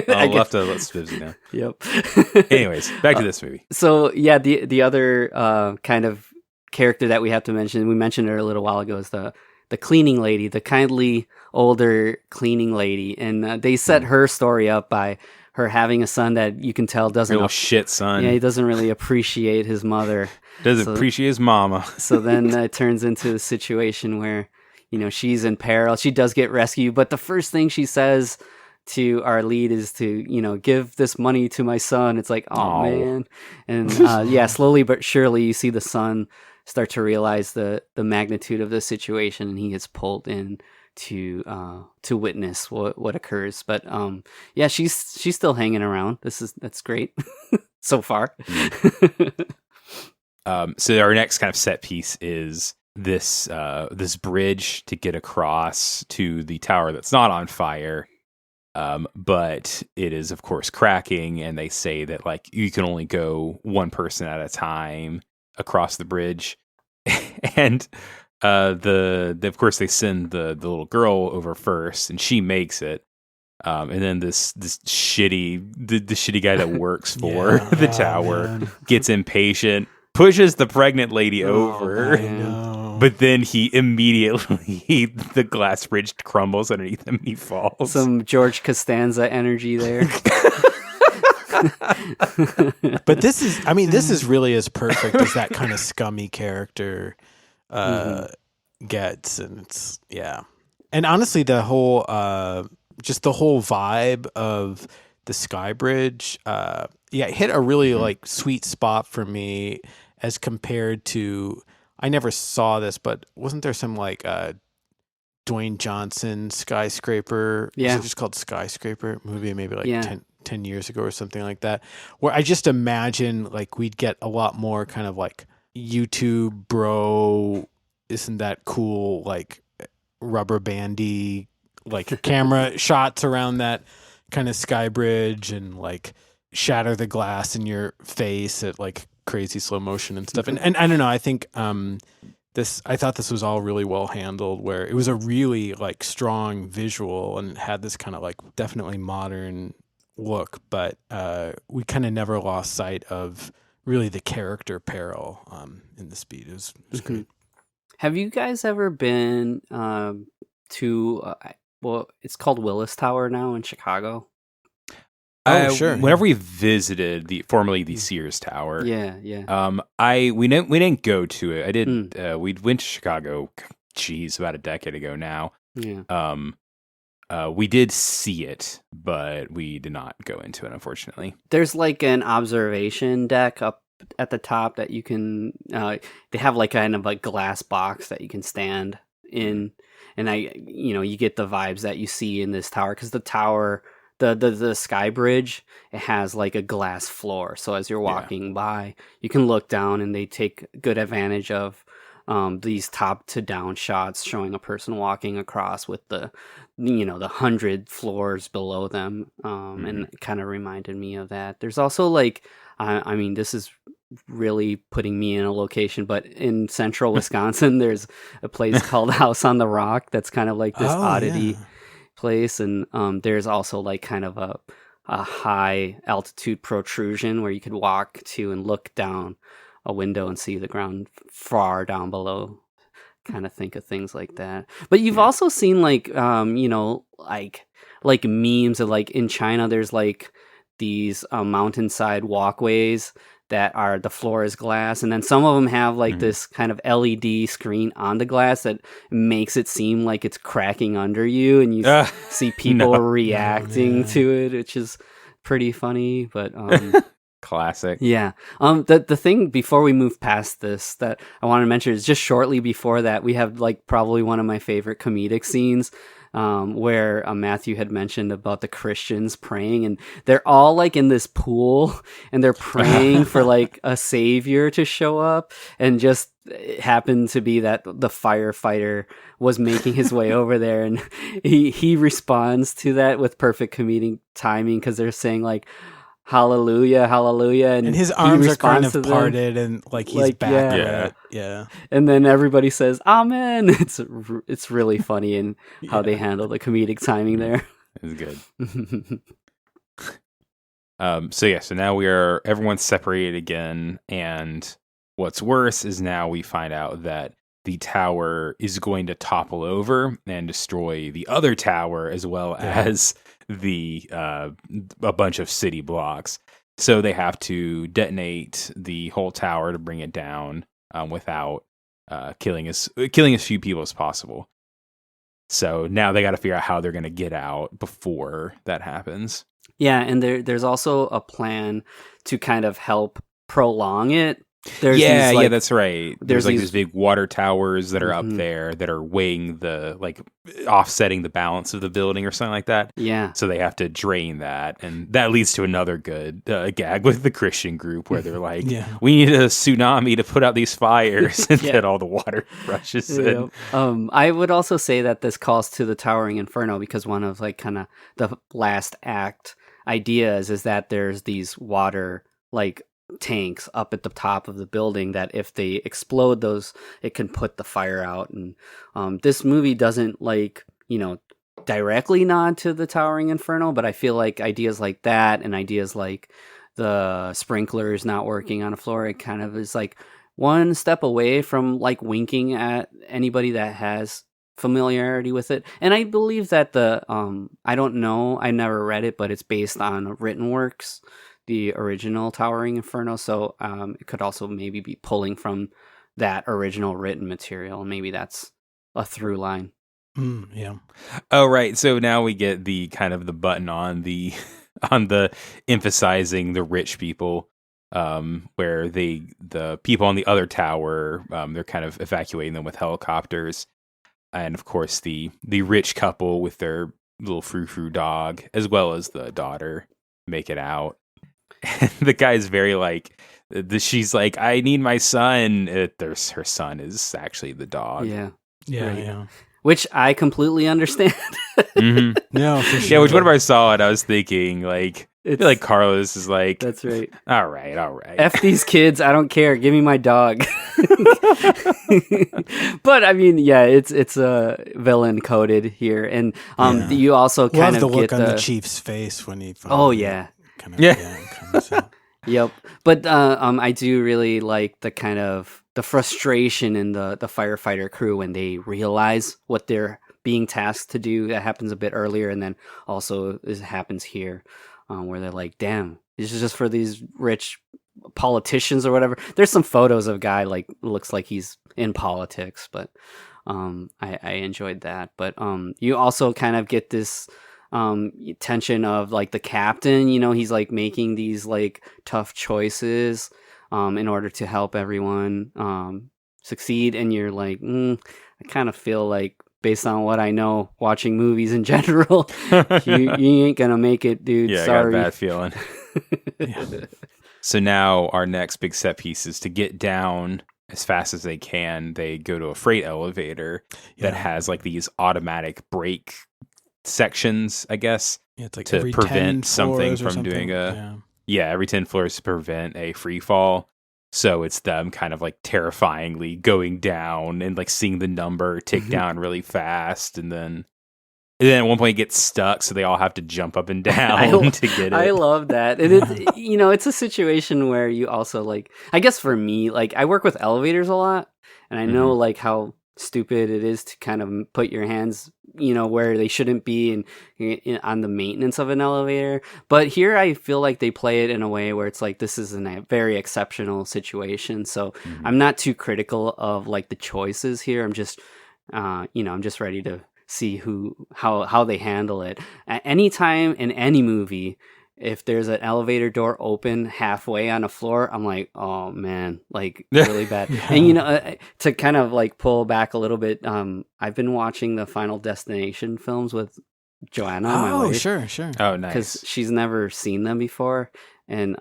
Speaker 1: I'll have to let Spivsy know.
Speaker 3: Yep.
Speaker 1: Anyways, back to this movie.
Speaker 3: So yeah, the other kind of character that we have to mention, we mentioned her a little while ago, is the cleaning lady, the kindly older cleaning lady, and they set her story up by her having a son that you can tell doesn't
Speaker 1: real shit son.
Speaker 3: Yeah, he doesn't really appreciate his mother.
Speaker 1: Doesn't appreciate his mama.
Speaker 3: So then it turns into a situation where she's in peril. She does get rescued, but the first thing she says to our lead is to give this money to my son. It's like, oh man. And slowly but surely you see the son start to realize the magnitude of the situation, and he gets pulled in to witness what occurs. But she's still hanging around. That's great so far.
Speaker 1: So our next kind of set piece is this bridge to get across to the tower that's not on fire. But it is of course cracking, and they say that like you can only go one person at a time across the bridge. And of course they send the little girl over first, and she makes it. And then this shitty guy that works for the tower gets impatient, pushes the pregnant lady over. But then he immediately, the glass bridge crumbles underneath him. He falls.
Speaker 3: Some George Costanza energy there.
Speaker 2: But this is really as perfect as that kind of scummy character gets. And it's, and honestly, the whole vibe of the Sky Bridge, it hit a really like sweet spot for me as compared to, I never saw this, but wasn't there some like Dwayne Johnson Skyscraper?
Speaker 3: Yeah.
Speaker 2: Was it just called Skyscraper movie? Maybe like 10 years ago or something like that, where I just imagine like we'd get a lot more kind of like YouTube bro, isn't that cool, like rubber bandy, like camera shots around that kind of Sky Bridge, and like shatter the glass in your face at like crazy slow motion and stuff. And I don't know, I think I thought this was all really well handled, where it was a really like strong visual and had this kind of like definitely modern look, but we kind of never lost sight of really the character peril in the speed. It was great.
Speaker 3: Have you guys ever been to well, it's called Willis Tower now in Chicago?
Speaker 2: Sure.
Speaker 1: Whenever we visited formerly the Sears Tower,
Speaker 3: Yeah.
Speaker 1: we didn't go to it. I did. We went to Chicago. About a decade ago now.
Speaker 3: Yeah.
Speaker 1: We did see it, but we did not go into it, unfortunately.
Speaker 3: There's like an observation deck up at the top that you can. They have like kind of a glass box that you can stand in, and you get the vibes that you see in this tower because the tower. The sky bridge, it has like a glass floor. So as you're walking by, you can look down and they take good advantage of these top to down shots showing a person walking across with the 100 floors below them. And it kind of reminded me of that. There's also like, I mean, this is really putting me in a location, but in central Wisconsin, there's a place called House on the Rock. That's kind of like this oddity.
Speaker 2: Yeah.
Speaker 3: Place, and there's also like kind of a high altitude protrusion where you could walk to and look down a window and see the ground far down below. Kind of think of things like that. But you've also seen like like memes of like in China there's like these mountainside walkways that are the floor is glass, and then some of them have like this kind of LED screen on the glass that makes it seem like it's cracking under you, and you see people reacting to it, which is pretty funny. But
Speaker 1: classic.
Speaker 3: Yeah. The thing before we move past this that I want to mention is just shortly before that we have like probably one of my favorite comedic scenes. Where Matthew had mentioned about the Christians praying, and they're all like in this pool and they're praying for like a savior to show up, and just it happened to be that the firefighter was making his way over there, and he responds to that with perfect comedic timing because they're saying like hallelujah, hallelujah, and
Speaker 2: his arms are kind of parted and like he's like, back. Yeah.
Speaker 3: And then everybody says amen. It's really funny in how they handle the comedic timing there.
Speaker 1: It's good. So now everyone's separated again, and what's worse is now we find out that the tower is going to topple over and destroy the other tower as well as a bunch of city blocks. So they have to detonate the whole tower to bring it down without killing as few people as possible. So now they got to figure out how they're going to get out before that happens.
Speaker 3: Yeah, and there's also a plan to kind of help prolong it.
Speaker 1: That's right. There's like these big water towers that are up there that are weighing offsetting the balance of the building or something like that.
Speaker 3: Yeah.
Speaker 1: So they have to drain that, and that leads to another good gag with the Christian group where they're like, "We need a tsunami to put out these fires," and then all the water rushes in.
Speaker 3: I would also say that this calls to the Towering Inferno because one of like kind of the last act ideas is that there's these water like tanks up at the top of the building that if they explode those, it can put the fire out. And this movie doesn't like directly nod to the Towering Inferno, but I feel like ideas like that and ideas like the sprinklers not working on a floor, it kind of is like one step away from like winking at anybody that has familiarity with it. And I believe that I don't know, I never read it, but it's based on written works, the original Towering Inferno, so it could also maybe be pulling from that original written material. Maybe that's a through line.
Speaker 2: Yeah.
Speaker 1: Oh, right. So now we get the kind of the button on the emphasizing the rich people, where the people on the other tower, they're kind of evacuating them with helicopters, and of course the rich couple with their little frou-frou dog, as well as the daughter, make it out. And the guy's very like, she's like, I need my son. Her son is actually the dog.
Speaker 3: Yeah. Which I completely understand.
Speaker 2: No, for sure.
Speaker 1: Yeah, whenever I saw it, I was thinking like, I feel like Carlos is like,
Speaker 3: that's right.
Speaker 1: All right.
Speaker 3: F these kids. I don't care. Give me my dog. But I mean, yeah, it's a villain coded here, and you also kind of
Speaker 2: the look
Speaker 3: get
Speaker 2: on the chief's face when he.
Speaker 3: Oh yeah.
Speaker 2: Comes out.
Speaker 3: Yep. But I do really like the kind of the frustration in the firefighter crew when they realize what they're being tasked to do. That happens a bit earlier, and then also it happens here, where they're like, "Damn, this is just for these rich politicians or whatever." There's some photos of a guy like looks like he's in politics, but I enjoyed that. But you also kind of get this tension of like the captain, he's like making these like tough choices in order to help everyone succeed, and you're like, I kind of feel like, based on what I know watching movies in general, you ain't gonna make it, dude.
Speaker 1: Yeah,
Speaker 3: sorry.
Speaker 1: I got a bad feeling. Yeah. So now our next big set piece is to get down as fast as they can. They go to a freight elevator that has like these automatic brake sections, I guess,
Speaker 2: it's like
Speaker 1: to prevent something from doing every 10 floors to prevent a free fall. So it's them kind of like terrifyingly going down and like seeing the number tick down really fast, and then at one point it gets stuck, so they all have to jump up and down to get it.
Speaker 3: I love that. And it's, it's a situation where you also like, I guess for me, like I work with elevators a lot, and I know like how stupid it is to kind of put your hands, where they shouldn't be and on the maintenance of an elevator. But here I feel like they play it in a way where it's like, this is a very exceptional situation. So I'm not too critical of like the choices here. I'm just, I'm just ready to see how they handle it. At any time in any movie, if there's an elevator door open halfway on a floor, I'm like, oh man, like really bad. And to kind of like pull back a little bit, I've been watching the Final Destination films with Joanna, my wife.
Speaker 2: Sure.
Speaker 1: Oh, nice.
Speaker 3: Because she's never seen them before, and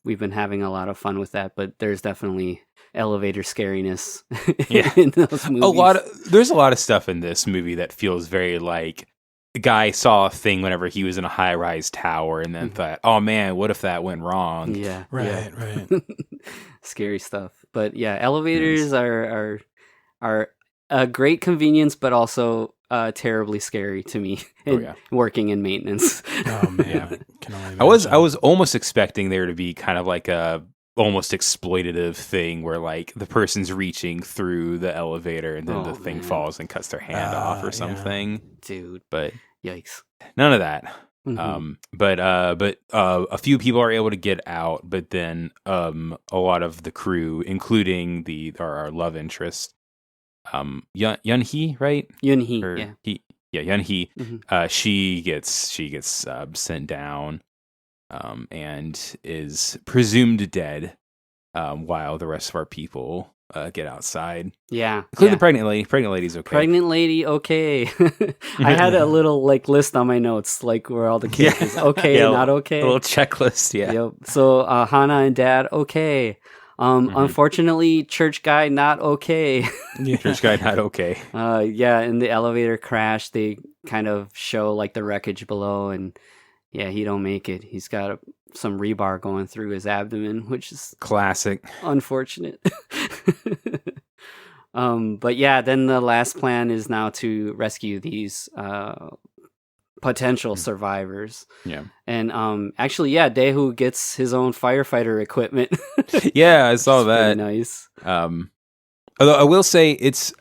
Speaker 3: we've been having a lot of fun with that. But there's definitely elevator scariness in those movies.
Speaker 1: There's a lot of stuff in this movie that feels very like the guy saw a thing whenever he was in a high-rise tower and then thought, oh man, what if that went wrong?
Speaker 3: Yeah.
Speaker 2: Right.
Speaker 3: Scary stuff. But yeah, elevators are a great convenience, but also terribly scary to me working in maintenance.
Speaker 2: Oh man.
Speaker 1: I was almost expecting there to be kind of like a almost exploitative thing where like the person's reaching through the elevator and then the thing falls and cuts their hand off or something.
Speaker 3: Dude,
Speaker 1: but
Speaker 3: yikes.
Speaker 1: None of that. But a few people are able to get out, but then a lot of the crew, including our love interest, Yun-hee, right?
Speaker 3: Yun-hee,
Speaker 1: Yun-hee. She gets sent down and is presumed dead while the rest of our people get outside.
Speaker 3: Yeah.
Speaker 1: Including the pregnant lady. Pregnant lady's okay.
Speaker 3: Pregnant lady, okay. I had a little like list on my notes, like where all the kids is okay, not okay.
Speaker 1: A little checklist, yeah.
Speaker 3: Yep. So Hana and Dad, okay. Unfortunately, church guy, not okay.
Speaker 1: Church guy, not okay.
Speaker 3: In the elevator crash, they kind of show like the wreckage below, and he don't make it. He's got some rebar going through his abdomen, which is
Speaker 1: classic.
Speaker 3: Unfortunate. But then the last plan is now to rescue these potential survivors. Yeah. And actually, Daewoo gets his own firefighter equipment.
Speaker 1: Yeah, I saw that.
Speaker 3: Nice.
Speaker 1: Although I will say it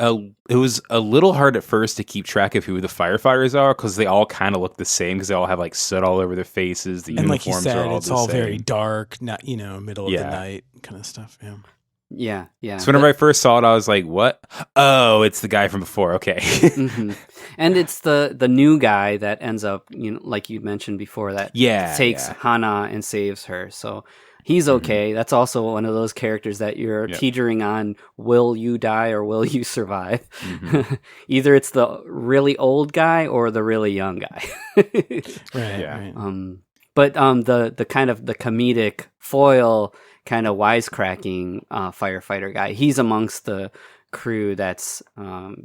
Speaker 1: was a little hard at first to keep track of who the firefighters are because they all kind of look the same because they all have like soot all over their faces. The uniforms
Speaker 2: like you said,
Speaker 1: are all
Speaker 2: it's
Speaker 1: the
Speaker 2: all
Speaker 1: same.
Speaker 2: very dark, not middle of the night kind of stuff.
Speaker 3: Yeah.
Speaker 1: So whenever I first saw it, I was like, "What? Oh, it's the guy from before." Okay.
Speaker 3: And it's the new guy that ends up, like you mentioned before, that takes Hana and saves her. So he's okay. That's also one of those characters that you're teetering on. Will you die or will you survive? Either it's the really old guy or the really young guy.
Speaker 2: Right.
Speaker 3: But the kind of the comedic foil kind of wisecracking firefighter guy, he's amongst the crew that's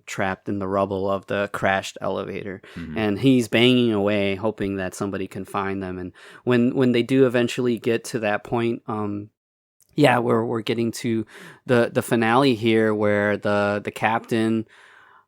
Speaker 3: trapped in the rubble of the crashed elevator, and he's banging away hoping that somebody can find them. And when they do eventually get to that point, we're getting to the finale here where the captain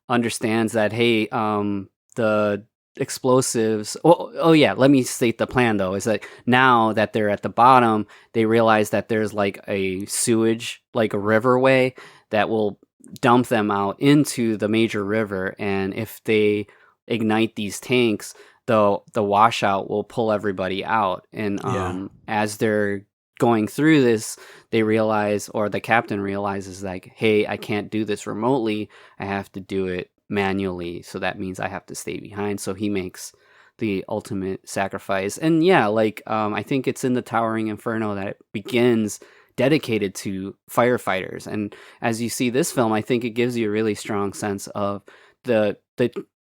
Speaker 3: understands that, hey, the explosives. Oh yeah, let me state the plan though. Is that now that they're at the bottom, they realize that there's like a sewage, like a riverway that will dump them out into the major river, and if they ignite these tanks, the washout will pull everybody out. And as they're going through this, they realize, or the captain realizes, like, hey, I can't do this remotely. I have to do it manually. So that means I have to stay behind. So he makes the ultimate sacrifice. And yeah, like, I think it's in the Towering Inferno that it begins dedicated to firefighters. And as you see this film, I think it gives you a really strong sense of the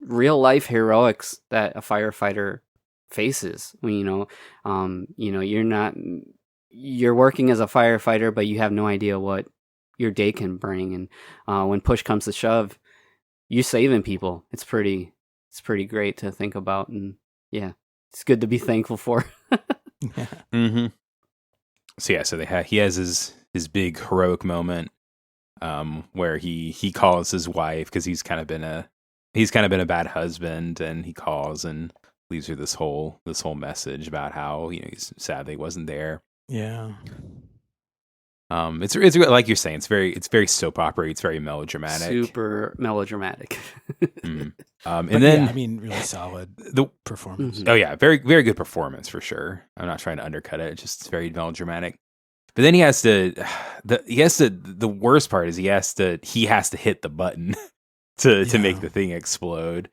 Speaker 3: real life heroics that a firefighter faces. You're working as a firefighter, but you have no idea what your day can bring. And when push comes to shove, you're saving people. It's pretty great to think about. And yeah, it's good to be thankful for.
Speaker 2: Yeah.
Speaker 1: Mm-hmm. So he has his big heroic moment, where he calls his wife, because he's kind of been a bad husband, and he calls and leaves her this whole message about how he's sad that he wasn't there.
Speaker 2: Yeah.
Speaker 1: It's like you're saying, it's very soap opera. It's very melodramatic.
Speaker 3: Super melodramatic.
Speaker 1: And then
Speaker 2: I mean, really solid performance.
Speaker 1: Oh yeah, very very good performance for sure. I'm not trying to undercut it. It's just very melodramatic. But then he has to. The worst part is he has to hit the button to make the thing explode.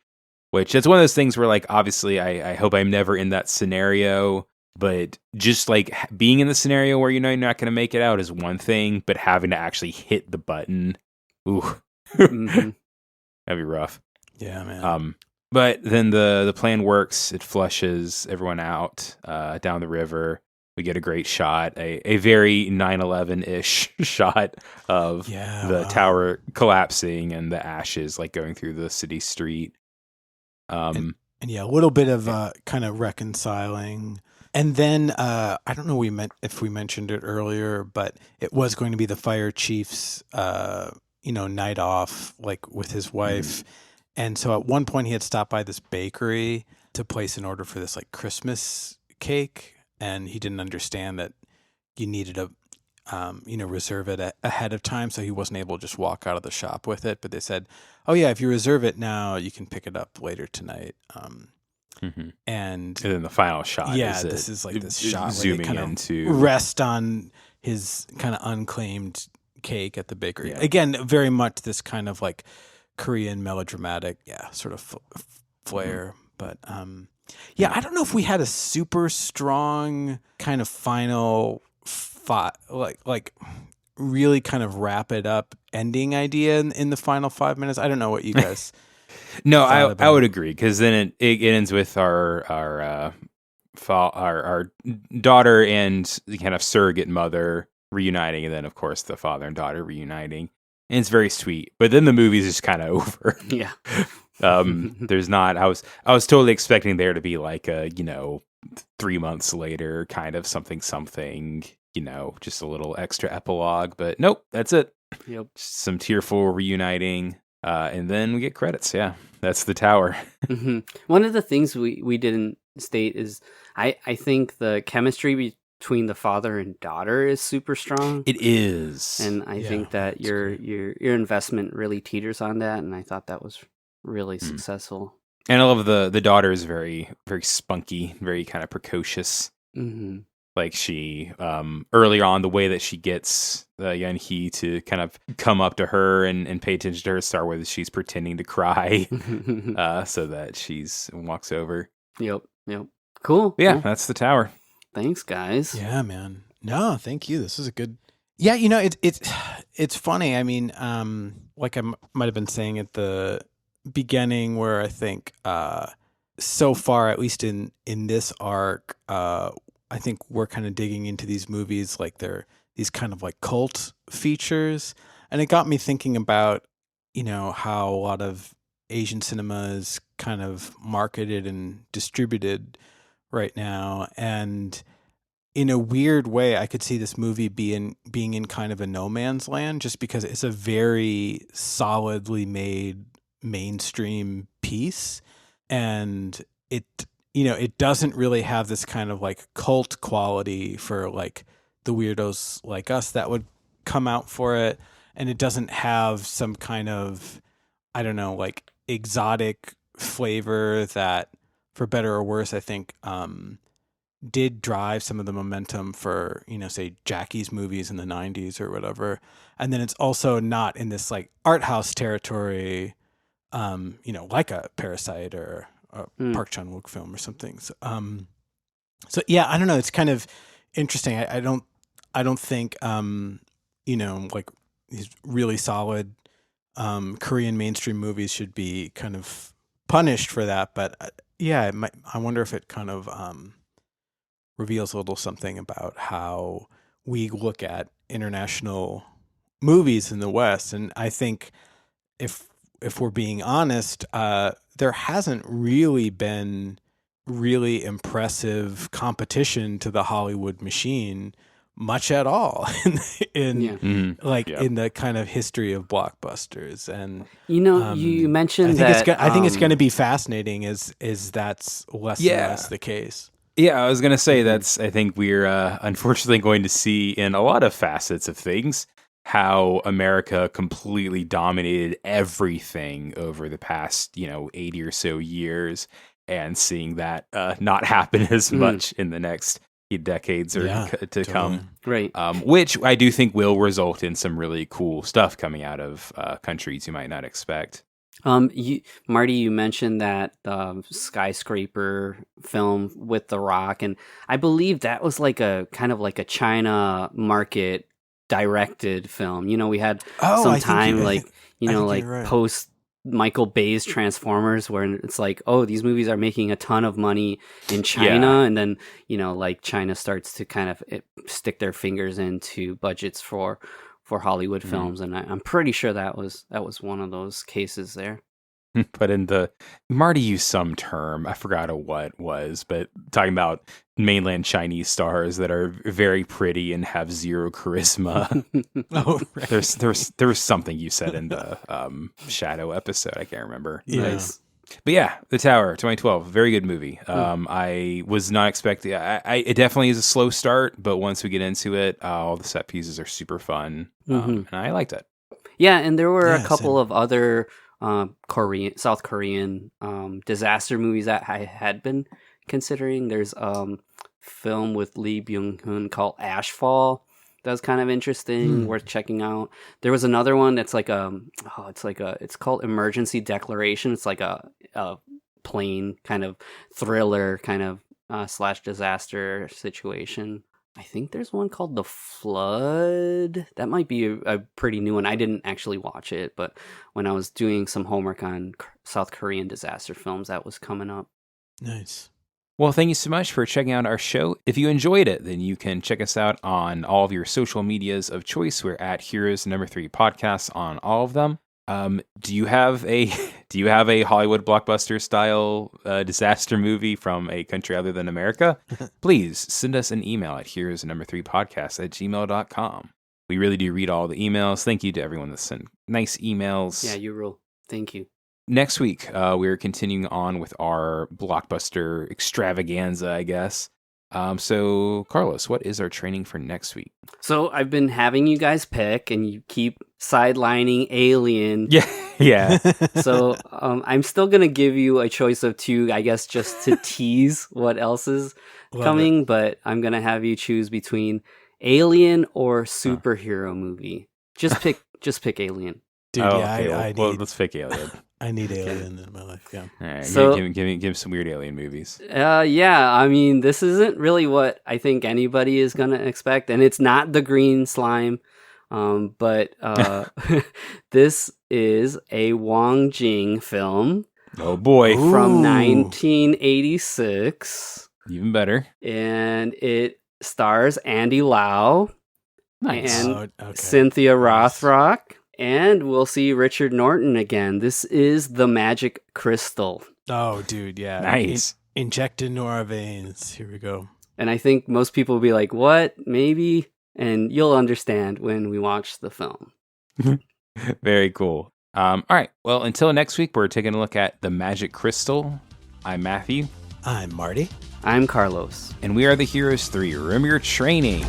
Speaker 1: Which it's one of those things where, like, obviously I hope I'm never in that scenario. But just like being in the scenario where you're not going to make it out is one thing, but having to actually hit the button, ooh, that'd be rough.
Speaker 2: Yeah, man.
Speaker 1: But then the plan works. It flushes everyone out down the river. We get a great shot, a very 9/11-ish shot of the tower collapsing and the ashes like going through the city street.
Speaker 2: And a little bit of kind of reconciling. And then I don't know if we mentioned it earlier, but it was going to be the fire chief's night off, like with his wife. And so at one point he had stopped by this bakery to place an order for this like Christmas cake, and he didn't understand that you needed to reserve it ahead of time, so he wasn't able to just walk out of the shop with it. But they said, "Oh yeah, if you reserve it now, you can pick it up later tonight." And
Speaker 1: then the final shot.
Speaker 2: This is like this shot
Speaker 1: zooming
Speaker 2: where they
Speaker 1: into
Speaker 2: rest on his kind of unclaimed cake at the bakery. Yeah. Again, very much this kind of like Korean melodramatic, sort of flair. But I don't know if we had a super strong kind of final like really kind of wrap it up ending idea in the final 5 minutes. I don't know what you guys.
Speaker 1: No, I would agree, because then it ends with our daughter and the kind of surrogate mother reuniting, and then of course the father and daughter reuniting, and it's very sweet. But then the movie's just kind of over.
Speaker 3: Yeah.
Speaker 1: There's not. I was totally expecting there to be like a 3 months later kind of something, just a little extra epilogue. But nope, that's it.
Speaker 3: Yep.
Speaker 1: Some tearful reuniting. And then we get credits. Yeah, that's the tower.
Speaker 3: One of the things we didn't state is I think the chemistry between the father and daughter is super strong.
Speaker 1: It is,
Speaker 3: and I think that your investment really teeters on that. And I thought that was really successful.
Speaker 1: And I love the daughter is very very spunky, very kind of precocious. Like she, earlier on, the way that she gets Yeon Hee to kind of come up to her and pay attention to her, start with she's pretending to cry, so that she's walks over.
Speaker 3: Yep. Cool.
Speaker 1: Yeah, that's the tower.
Speaker 3: Thanks, guys.
Speaker 2: Yeah, man. No, thank you. This is a good. Yeah, it's funny. I mean, like I might have been saying at the beginning, where I think so far, at least in this arc, I think we're kind of digging into these movies like they're these kind of like cult features. And it got me thinking about, how a lot of Asian cinema is kind of marketed and distributed right now. And in a weird way, I could see this movie being in kind of a no man's land, just because it's a very solidly made mainstream piece. and it it doesn't really have this kind of like cult quality for like the weirdos like us that would come out for it, and it doesn't have some kind of, I don't know, like exotic flavor that, for better or worse, I think did drive some of the momentum for, say Jackie's movies in the 90s or whatever. And then it's also not in this like art house territory, like a Parasite or a Park Chan-wook film or something. So yeah, I don't know. It's kind of interesting. I don't think, like these really solid Korean mainstream movies should be kind of punished for that. But yeah, I wonder if it kind of reveals a little something about how we look at international movies in the West. And I think if we're being honest, there hasn't really been really impressive competition to the Hollywood machine much at all in the kind of history of blockbusters. And
Speaker 3: you mentioned
Speaker 2: I think
Speaker 3: that
Speaker 2: it's going to be fascinating as that's less and less the case.
Speaker 1: Yeah, I was going to say I think we're unfortunately going to see in a lot of facets of things how America completely dominated everything over the past, 80 or so years, and seeing that not happen as much in the next decades to come.
Speaker 3: Right.
Speaker 1: Which I do think will result in some really cool stuff coming out of countries you might not expect.
Speaker 3: Marty, you mentioned that skyscraper film with The Rock, and I believe that was like a kind of like a China market directed film. We had some time post Michael Bay's Transformers, where it's like, oh, these movies are making a ton of money in China, and then like China starts to kind of stick their fingers into budgets for Hollywood films, and I'm pretty sure that was one of those cases there.
Speaker 1: But in Marty used some term, I forgot what was, but talking about mainland Chinese stars that are very pretty and have zero charisma.
Speaker 2: Oh, right.
Speaker 1: There was something you said in the Shadow episode. I can't remember.
Speaker 2: Yeah.
Speaker 1: Nice. But yeah, The Tower, 2012, very good movie. I was not expecting. It definitely is a slow start, but once we get into it, all the set pieces are super fun, and I liked it.
Speaker 3: Yeah, and there were a couple of other South Korean disaster movies that I had been considering. There's film with Lee Byung-hun called Ashfall. That was kind of interesting, worth checking out. There was another one that's like it's called Emergency Declaration. It's like a plane kind of thriller kind of / disaster situation. I think there's one called The Flood. That might be a pretty new one. I didn't actually watch it, but when I was doing some homework on South Korean disaster films, that was coming up.
Speaker 2: Nice.
Speaker 1: Well, thank you so much for checking out our show. If you enjoyed it, then you can check us out on all of your social medias of choice. We're at Heroes 3 Podcasts on all of them. Do you have a Hollywood blockbuster style disaster movie from a country other than America? Please send us an email at heroes3podcast@gmail.com. We really do read all the emails. Thank you to everyone that sent nice emails.
Speaker 3: Yeah, you rule. Thank you.
Speaker 1: Next week, we're continuing on with our blockbuster extravaganza, I guess. So, Carlos, what is our training for next week?
Speaker 3: So, I've been having you guys pick, and you keep sidelining Alien.
Speaker 1: Yeah.
Speaker 3: So, I'm still going to give you a choice of two, I guess, just to tease what else is coming. But I'm going to have you choose between Alien or superhero movie. Just pick Alien.
Speaker 2: Dude,
Speaker 1: let's pick Alien.
Speaker 2: I need Alien in my life, yeah.
Speaker 1: All right,
Speaker 3: so,
Speaker 1: give me some weird alien movies.
Speaker 3: Yeah, I mean, this isn't really what I think anybody is going to expect, and it's not the green slime, but this is a Wong Jing film.
Speaker 1: Oh boy.
Speaker 3: From 1986.
Speaker 1: Even better.
Speaker 3: And it stars Andy Lau.
Speaker 1: Nice.
Speaker 3: And Cynthia Rothrock. And we'll see Richard Norton again. This is The Magic Crystal.
Speaker 2: Oh, dude, yeah.
Speaker 1: Nice.
Speaker 2: Inject into our veins. Here we go.
Speaker 3: And I think most people will be like, what? Maybe? And you'll understand when we watch the film.
Speaker 1: Very cool. All right. Well, until next week, we're taking a look at The Magic Crystal. I'm Matthew.
Speaker 2: I'm Marty.
Speaker 3: I'm Carlos.
Speaker 1: And we are the Heroes 3. Remember your training.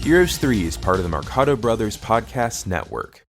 Speaker 1: Heroes 3 is part of the Mercado Brothers Podcast Network.